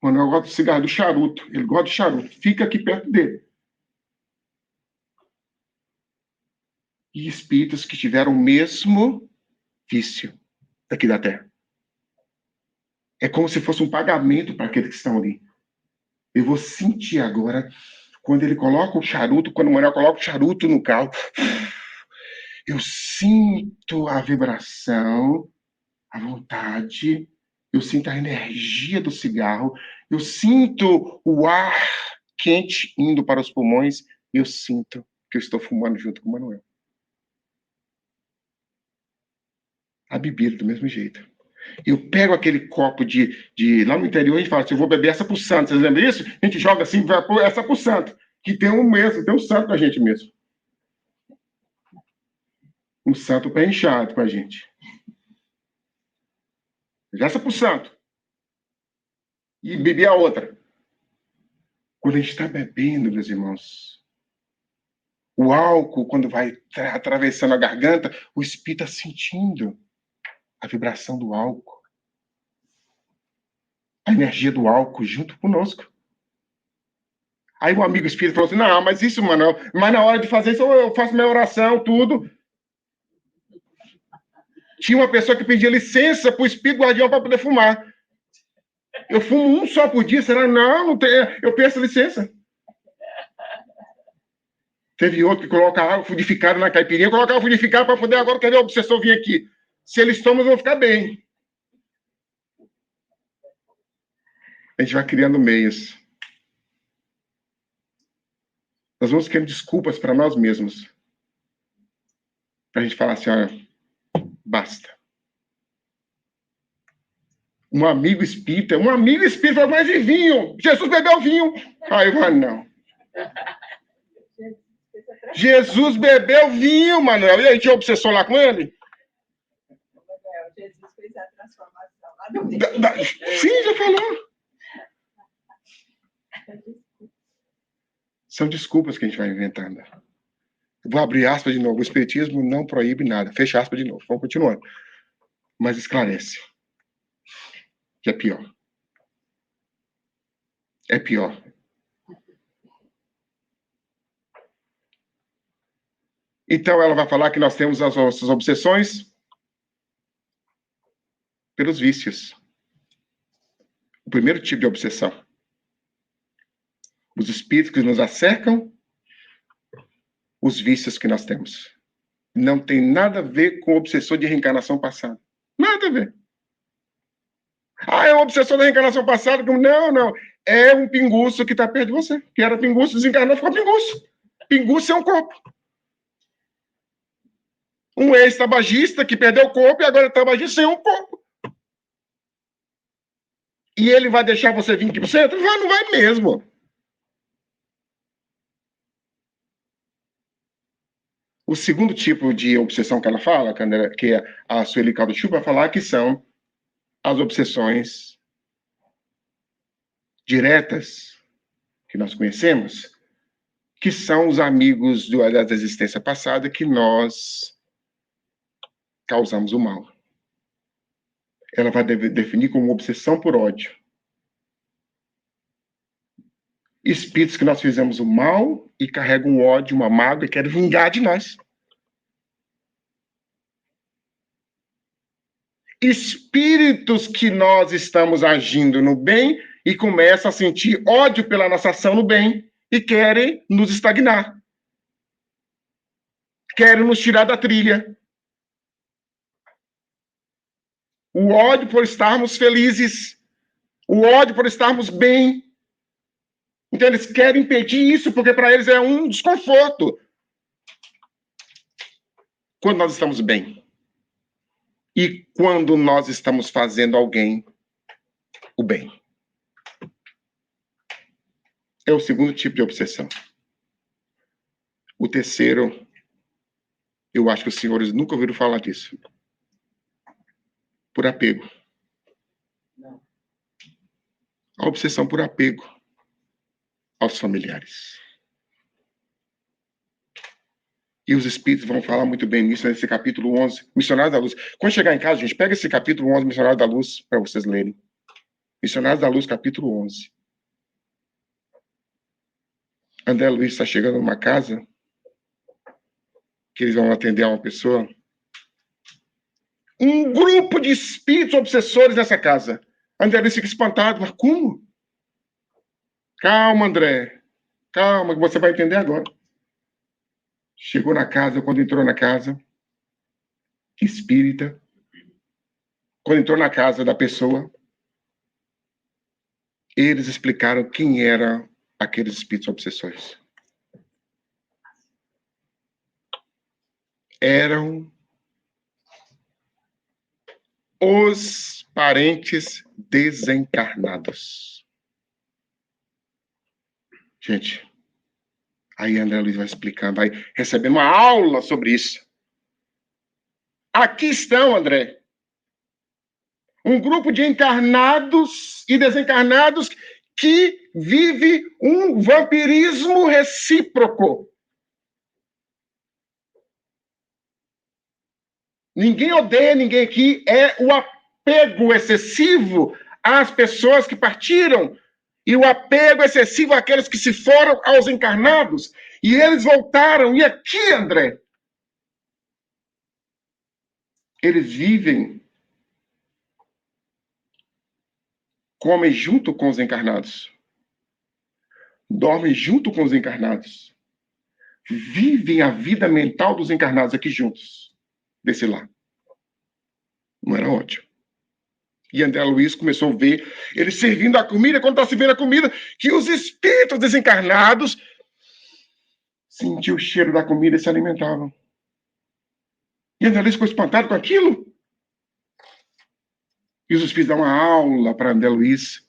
Manuel gosta do cigarro, do charuto. Ele gosta de charuto. Fica aqui perto dele. E espíritos que tiveram o mesmo vício daqui da Terra. É como se fosse um pagamento para aqueles que estão ali. Eu vou sentir agora, quando ele coloca o charuto, quando o Manuel coloca o charuto no carro, eu sinto a vibração, a vontade, eu sinto a energia do cigarro, eu sinto o ar quente indo para os pulmões, eu sinto que eu estou fumando junto com o Manuel. A bebida do mesmo jeito. Eu pego aquele copo de lá no interior, a gente fala assim, eu vou beber essa pro santo. Vocês lembram disso? A gente joga assim, vai pôr essa pro santo. Que tem um mesmo, tem um santo da gente mesmo. Um santo pé inchado com a gente. Essa pro santo. E beber a outra. Quando a gente está bebendo, meus irmãos, o álcool, quando vai atravessando a garganta, o espírito está sentindo a vibração do álcool. A energia do álcool junto conosco. Aí o amigo espírita falou assim, não, mas isso, mano, mas na hora de fazer isso eu faço minha oração, tudo. Tinha uma pessoa que pedia licença para o espírito guardião para poder fumar. Eu fumo um só por dia, será? Não, não tem, eu peço licença. Teve outro que coloca água fluidificada na caipirinha, coloca água fluidificada para poder agora querer o obsessor vir aqui. Se eles tomam, eles vão ficar bem. A gente vai criando meios. Nós vamos criando desculpas para nós mesmos. Para a gente falar assim, olha, basta. Um amigo espírita falou, mas e vinho? Jesus bebeu vinho. Aí eu falo, não. Jesus bebeu vinho, Manuel. E aí, tinha obsessor lá com ele? Jesus fez a transformação lá no meio. Sim, já falou. São desculpas que a gente vai inventando. Vou abrir aspas de novo. O espiritismo não proíbe nada. Fecha aspas de novo. Vamos continuando. Mas esclarece. Que é pior. É pior. Então, ela vai falar que nós temos as nossas obsessões pelos vícios. O primeiro tipo de obsessão. Os espíritos que nos acercam, os vícios que nós temos. Não tem nada a ver com o obsessor de reencarnação passada. Nada a ver. Ah, é um obsessor da reencarnação passada? Não, não. É um pinguço que está perto de você. Que era pinguço, desencarnou, ficou pinguço. Pinguço é um corpo. Um ex-tabagista que perdeu o corpo e agora é tabagista sem um corpo. E ele vai deixar você 20%? Não vai mesmo. O segundo tipo de obsessão que ela fala, que a Sueli Caldo-Chu vai falar, que são as obsessões diretas, que nós conhecemos, que são os amigos da existência passada que nós causamos o mal. Ela vai definir como obsessão por ódio. Espíritos que nós fizemos o mal e carregam um ódio, uma mágoa e querem vingar de nós. Espíritos que nós estamos agindo no bem e começam a sentir ódio pela nossa ação no bem e querem nos estagnar. Querem nos tirar da trilha. O ódio por estarmos felizes. O ódio por estarmos bem. Então, eles querem impedir isso, porque para eles é um desconforto. Quando nós estamos bem. E quando nós estamos fazendo alguém o bem. É o segundo tipo de obsessão. O terceiro, eu acho que os senhores nunca ouviram falar disso. Por apego. A obsessão por apego aos familiares. E os espíritos vão falar muito bem nisso nesse capítulo 11, Missionários da Luz. Quando chegar em casa, gente, pega esse capítulo 11, Missionários da Luz, para vocês lerem. Missionários da Luz, capítulo 11. André Luiz está chegando numa casa que eles vão atender a uma pessoa. Um grupo de espíritos obsessores nessa casa. André Luiz fica espantado. Mas como? Calma, André. Calma, que você vai entender agora. Chegou na casa, quando entrou na casa, espírita, quando entrou na casa da pessoa, eles explicaram quem eram aqueles espíritos obsessores. Eram os parentes desencarnados. Gente, aí André Luiz vai explicando, vai recebendo uma aula sobre isso. Aqui estão, André, um grupo de encarnados e desencarnados que vive um vampirismo recíproco. Ninguém odeia ninguém aqui, é o apego excessivo às pessoas que partiram e o apego excessivo àqueles que se foram aos encarnados e eles voltaram. E aqui, André, eles vivem, comem junto com os encarnados, dormem junto com os encarnados, vivem a vida mental dos encarnados aqui juntos, desse lá. Não era ótimo. E André Luiz começou a ver ele servindo a comida, quando está servindo a comida, que os espíritos desencarnados sentiam o cheiro da comida e se alimentavam. E André Luiz ficou espantado com aquilo. E os espíritos dão uma aula para André Luiz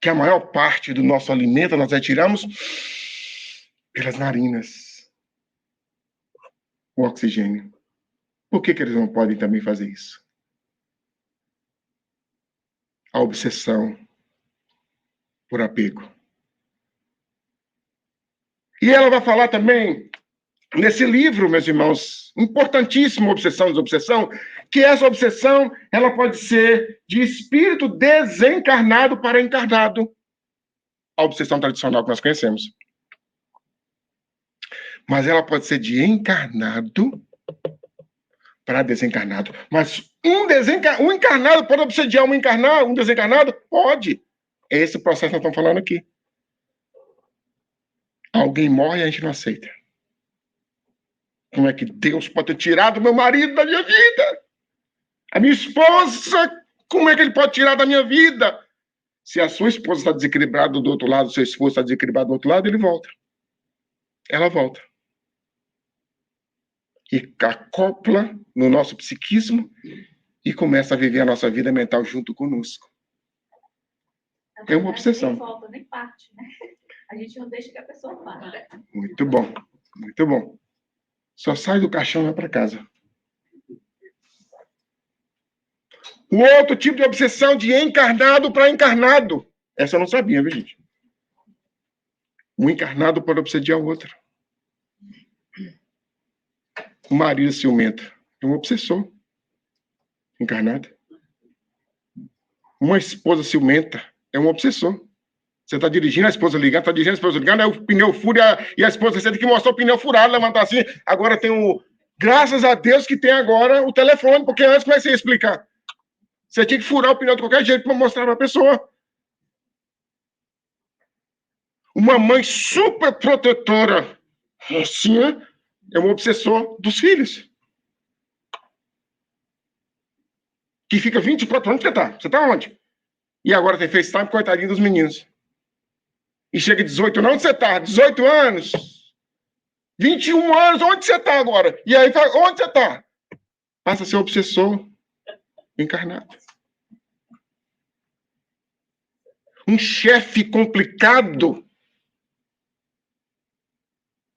que a maior parte do nosso alimento nós retiramos pelas narinas. O oxigênio. Por que eles não podem também fazer isso? A obsessão por apego. E ela vai falar também, nesse livro, meus irmãos, importantíssimo, Obsessão e Desobsessão, que essa obsessão, ela pode ser de espírito desencarnado para encarnado. A obsessão tradicional que nós conhecemos. Mas ela pode ser de encarnado para desencarnado. Mas um encarnado pode obsediar um desencarnado? Pode. É esse processo que nós estamos falando aqui. Alguém morre e a gente não aceita. Como é que Deus pode ter tirado meu marido da minha vida? A minha esposa, como é que ele pode tirar da minha vida? Se a sua esposa está desequilibrada do outro lado, seu esposo está desequilibrado do outro lado, ele volta. Ela volta. E acopla no nosso psiquismo e começa a viver a nossa vida mental junto conosco. É uma obsessão. Nem volta, nem parte, né? A gente não deixa que a pessoa parte. Muito bom. Muito bom. Só sai do caixão e vai para casa. O outro tipo de obsessão de encarnado para encarnado. Essa eu não sabia, viu, gente? Um encarnado pode obsediar o outro. O marido ciumento é um obsessor encarnado. Uma esposa ciumenta é um obsessor. Você está dirigindo, a esposa ligando, está dirigindo, a esposa ligando, aí o pneu fura e a esposa, você tem que mostrar o pneu furado, levantar assim. Agora tem o... Graças a Deus que tem agora o telefone, porque antes como é que você ia explicar? Você tinha que furar o pneu de qualquer jeito para mostrar para a pessoa. Uma mãe super protetora, assim, é um obsessor dos filhos. Que fica 24 anos, você tá onde? E agora tem FaceTime, coitadinho dos meninos. E chega 18 anos, onde você tá? 18 anos? 21 anos, onde você tá agora? E aí, onde você tá? Passa a ser obsessor encarnado. Um chefe complicado,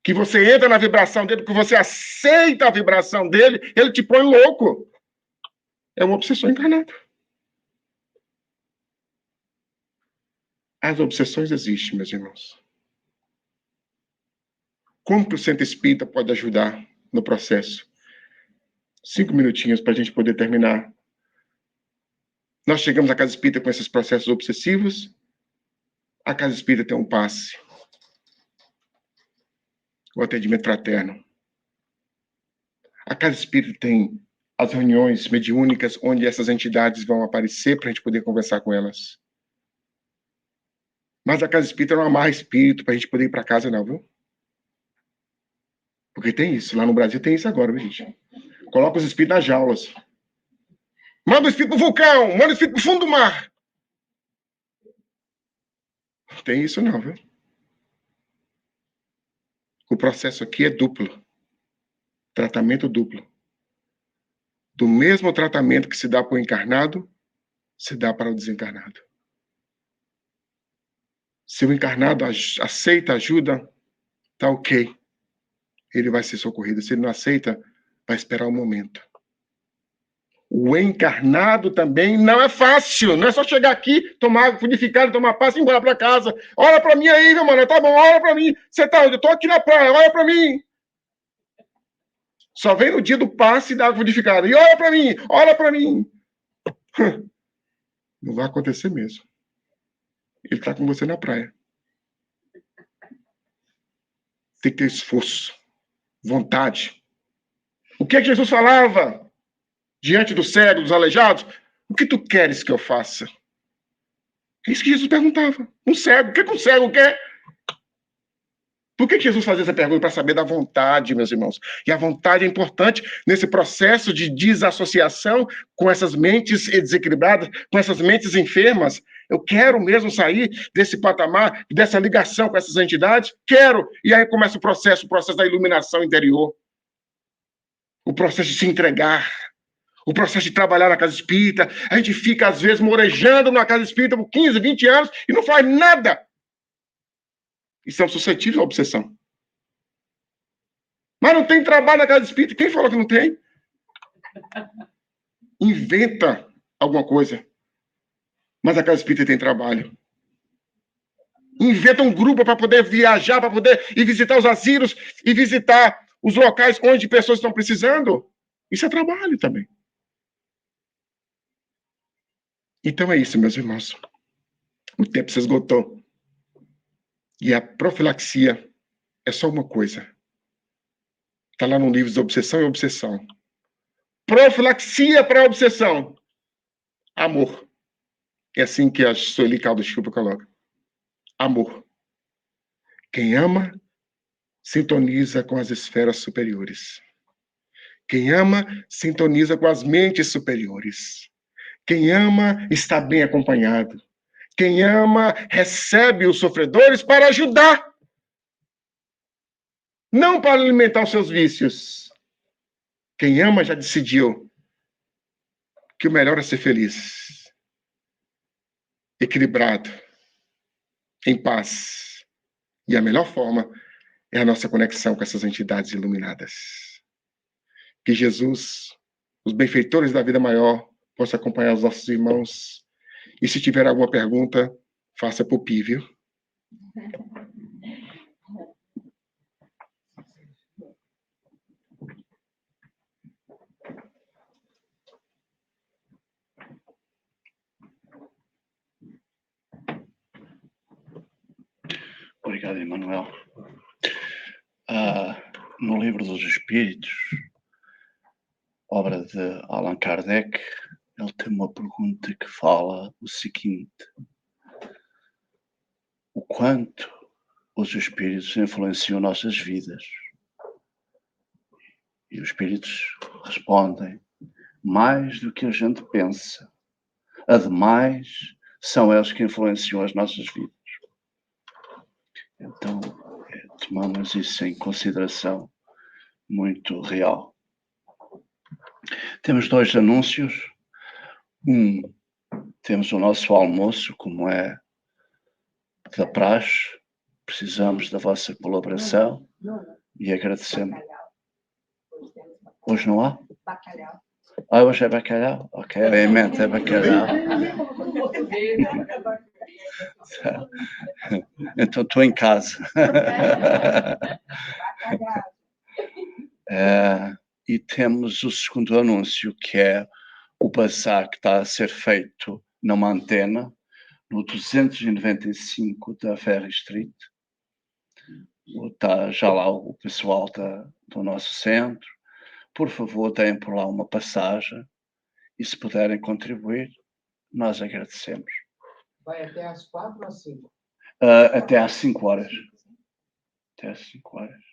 que você entra na vibração dele, que você aceita a vibração dele, ele te põe louco. É um obsessor encarnado. As obsessões existem, meus irmãos. Como que o centro espírita pode ajudar no processo? 5 minutinhos para a gente poder terminar. Nós chegamos à casa espírita com esses processos obsessivos. A casa espírita tem um passe. O atendimento fraterno. A casa espírita tem as reuniões mediúnicas, onde essas entidades vão aparecer para a gente poder conversar com elas. Mas a casa espírita não amarra espírito para a gente poder ir para casa, não, viu? Porque tem isso. Lá no Brasil tem isso agora, viu, gente? Coloca os espíritos nas jaulas. Manda o espírito pro vulcão, manda o espírito pro fundo do mar. Não tem isso não, viu? O processo aqui é duplo. Tratamento duplo. Do mesmo tratamento que se dá para o encarnado, se dá para o desencarnado. Se o encarnado aceita ajuda, tá ok. Ele vai ser socorrido. Se ele não aceita, vai esperar o momento. O encarnado também não é fácil. Não é só chegar aqui, tomar purificado, tomar passe e ir embora para casa. Olha para mim aí, meu mano. Tá bom, olha para mim. Você tá onde? Eu tô aqui na praia, olha para mim. Só vem no dia do passe e dá purificado. E olha para mim, olha para mim. Não vai acontecer mesmo. Ele está com você na praia. Tem que ter esforço, vontade. O que é que Jesus falava diante dos cegos, dos aleijados? O que tu queres que eu faça? É isso que Jesus perguntava. Um cego, o que um cego quer? Por que Jesus fazia essa pergunta? Para saber da vontade, meus irmãos. E a vontade é importante nesse processo de desassociação com essas mentes desequilibradas, com essas mentes enfermas. Eu quero mesmo sair desse patamar, dessa ligação com essas entidades? Quero! E aí começa o processo da iluminação interior. O processo de se entregar. O processo de trabalhar na casa espírita. A gente fica, às vezes, morejando na casa espírita por 15, 20 anos e não faz nada. E são suscetíveis à obsessão. Mas não tem trabalho na casa espírita. Quem falou que não tem? Inventa alguma coisa. Mas a casa espírita tem trabalho. Inventa um grupo para poder viajar, para poder ir visitar os asilos e visitar os locais onde pessoas estão precisando. Isso é trabalho também. Então é isso, meus irmãos. O tempo se esgotou. E a profilaxia é só uma coisa. Está lá no livro de Obsessão e Obsessão. Profilaxia para a obsessão. Amor. É assim que a Sueli Caldo Chupa coloca. Amor. Quem ama, sintoniza com as esferas superiores. Quem ama, sintoniza com as mentes superiores. Quem ama, está bem acompanhado. Quem ama, recebe os sofredores para ajudar. Não para alimentar os seus vícios. Quem ama já decidiu que o melhor é ser feliz. Equilibrado. Em paz. E a melhor forma é a nossa conexão com essas entidades iluminadas. Que Jesus, os benfeitores da vida maior, possa acompanhar os nossos irmãos. E se tiver alguma pergunta, faça pro Pi, viu? Obrigado, Emanuel. No Livro dos Espíritos, obra de Allan Kardec, ele tem uma pergunta que fala o seguinte: o quanto os espíritos influenciam nossas vidas? E os espíritos respondem: mais do que a gente pensa. Ademais, são eles que influenciam as nossas vidas. Então, tomamos isso em consideração, muito real. Temos 2 anúncios. Temos o nosso almoço, como é da praxe. Precisamos da vossa colaboração e agradecemos. Hoje não há? Bacalhau. Hoje é bacalhau? Ok, a emenda é bacalhau. Então estou em casa. E temos o segundo anúncio, que é o bazar que está a ser feito numa antena, no 295 da Ferry Street. Está já lá o pessoal do nosso centro. Por favor, deem por lá uma passagem e, se puderem contribuir, nós agradecemos. Vai até às 4 ou às 5? Até às 5 horas. Até às 5 horas.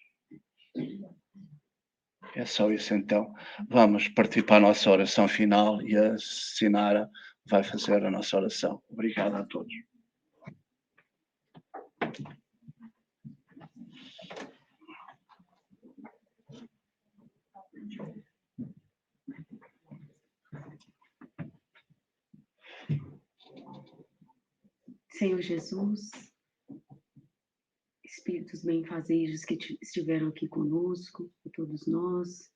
É só isso, então. Vamos partir para a nossa oração final e a Sinara vai fazer a nossa oração. Obrigado a todos. Senhor Jesus, espíritos benfazejos que estiveram aqui conosco, com todos nós,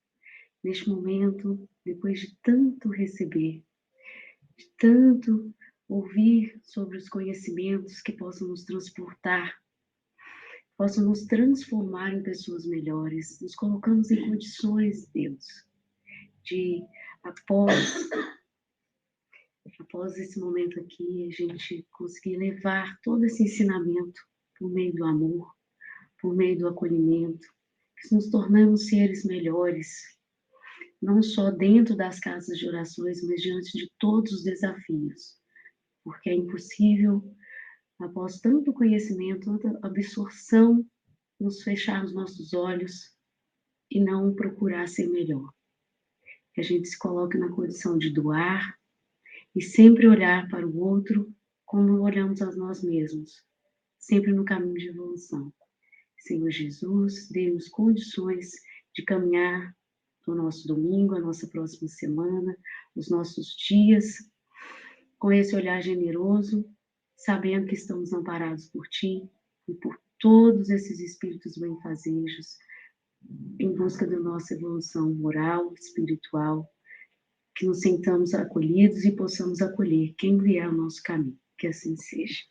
neste momento, depois de tanto receber, de tanto ouvir sobre os conhecimentos que possam nos transportar, possam nos transformar em pessoas melhores, nos colocamos em condições, Deus, de após esse momento aqui, a gente conseguir levar todo esse ensinamento por meio do amor, por meio do acolhimento, que nos tornamos seres melhores, não só dentro das casas de orações, mas diante de todos os desafios, porque é impossível, após tanto conhecimento, tanta absorção, nos fecharmos nossos olhos e não procurar ser melhor. Que a gente se coloque na condição de doar e sempre olhar para o outro como olhamos a nós mesmos, sempre no caminho de evolução. Senhor Jesus, dê-nos condições de caminhar o nosso domingo, a nossa próxima semana, os nossos dias, com esse olhar generoso, sabendo que estamos amparados por Ti e por todos esses espíritos benfazejos, em busca da nossa evolução moral, espiritual, que nos sintamos acolhidos e possamos acolher quem vier ao nosso caminho. Que assim seja.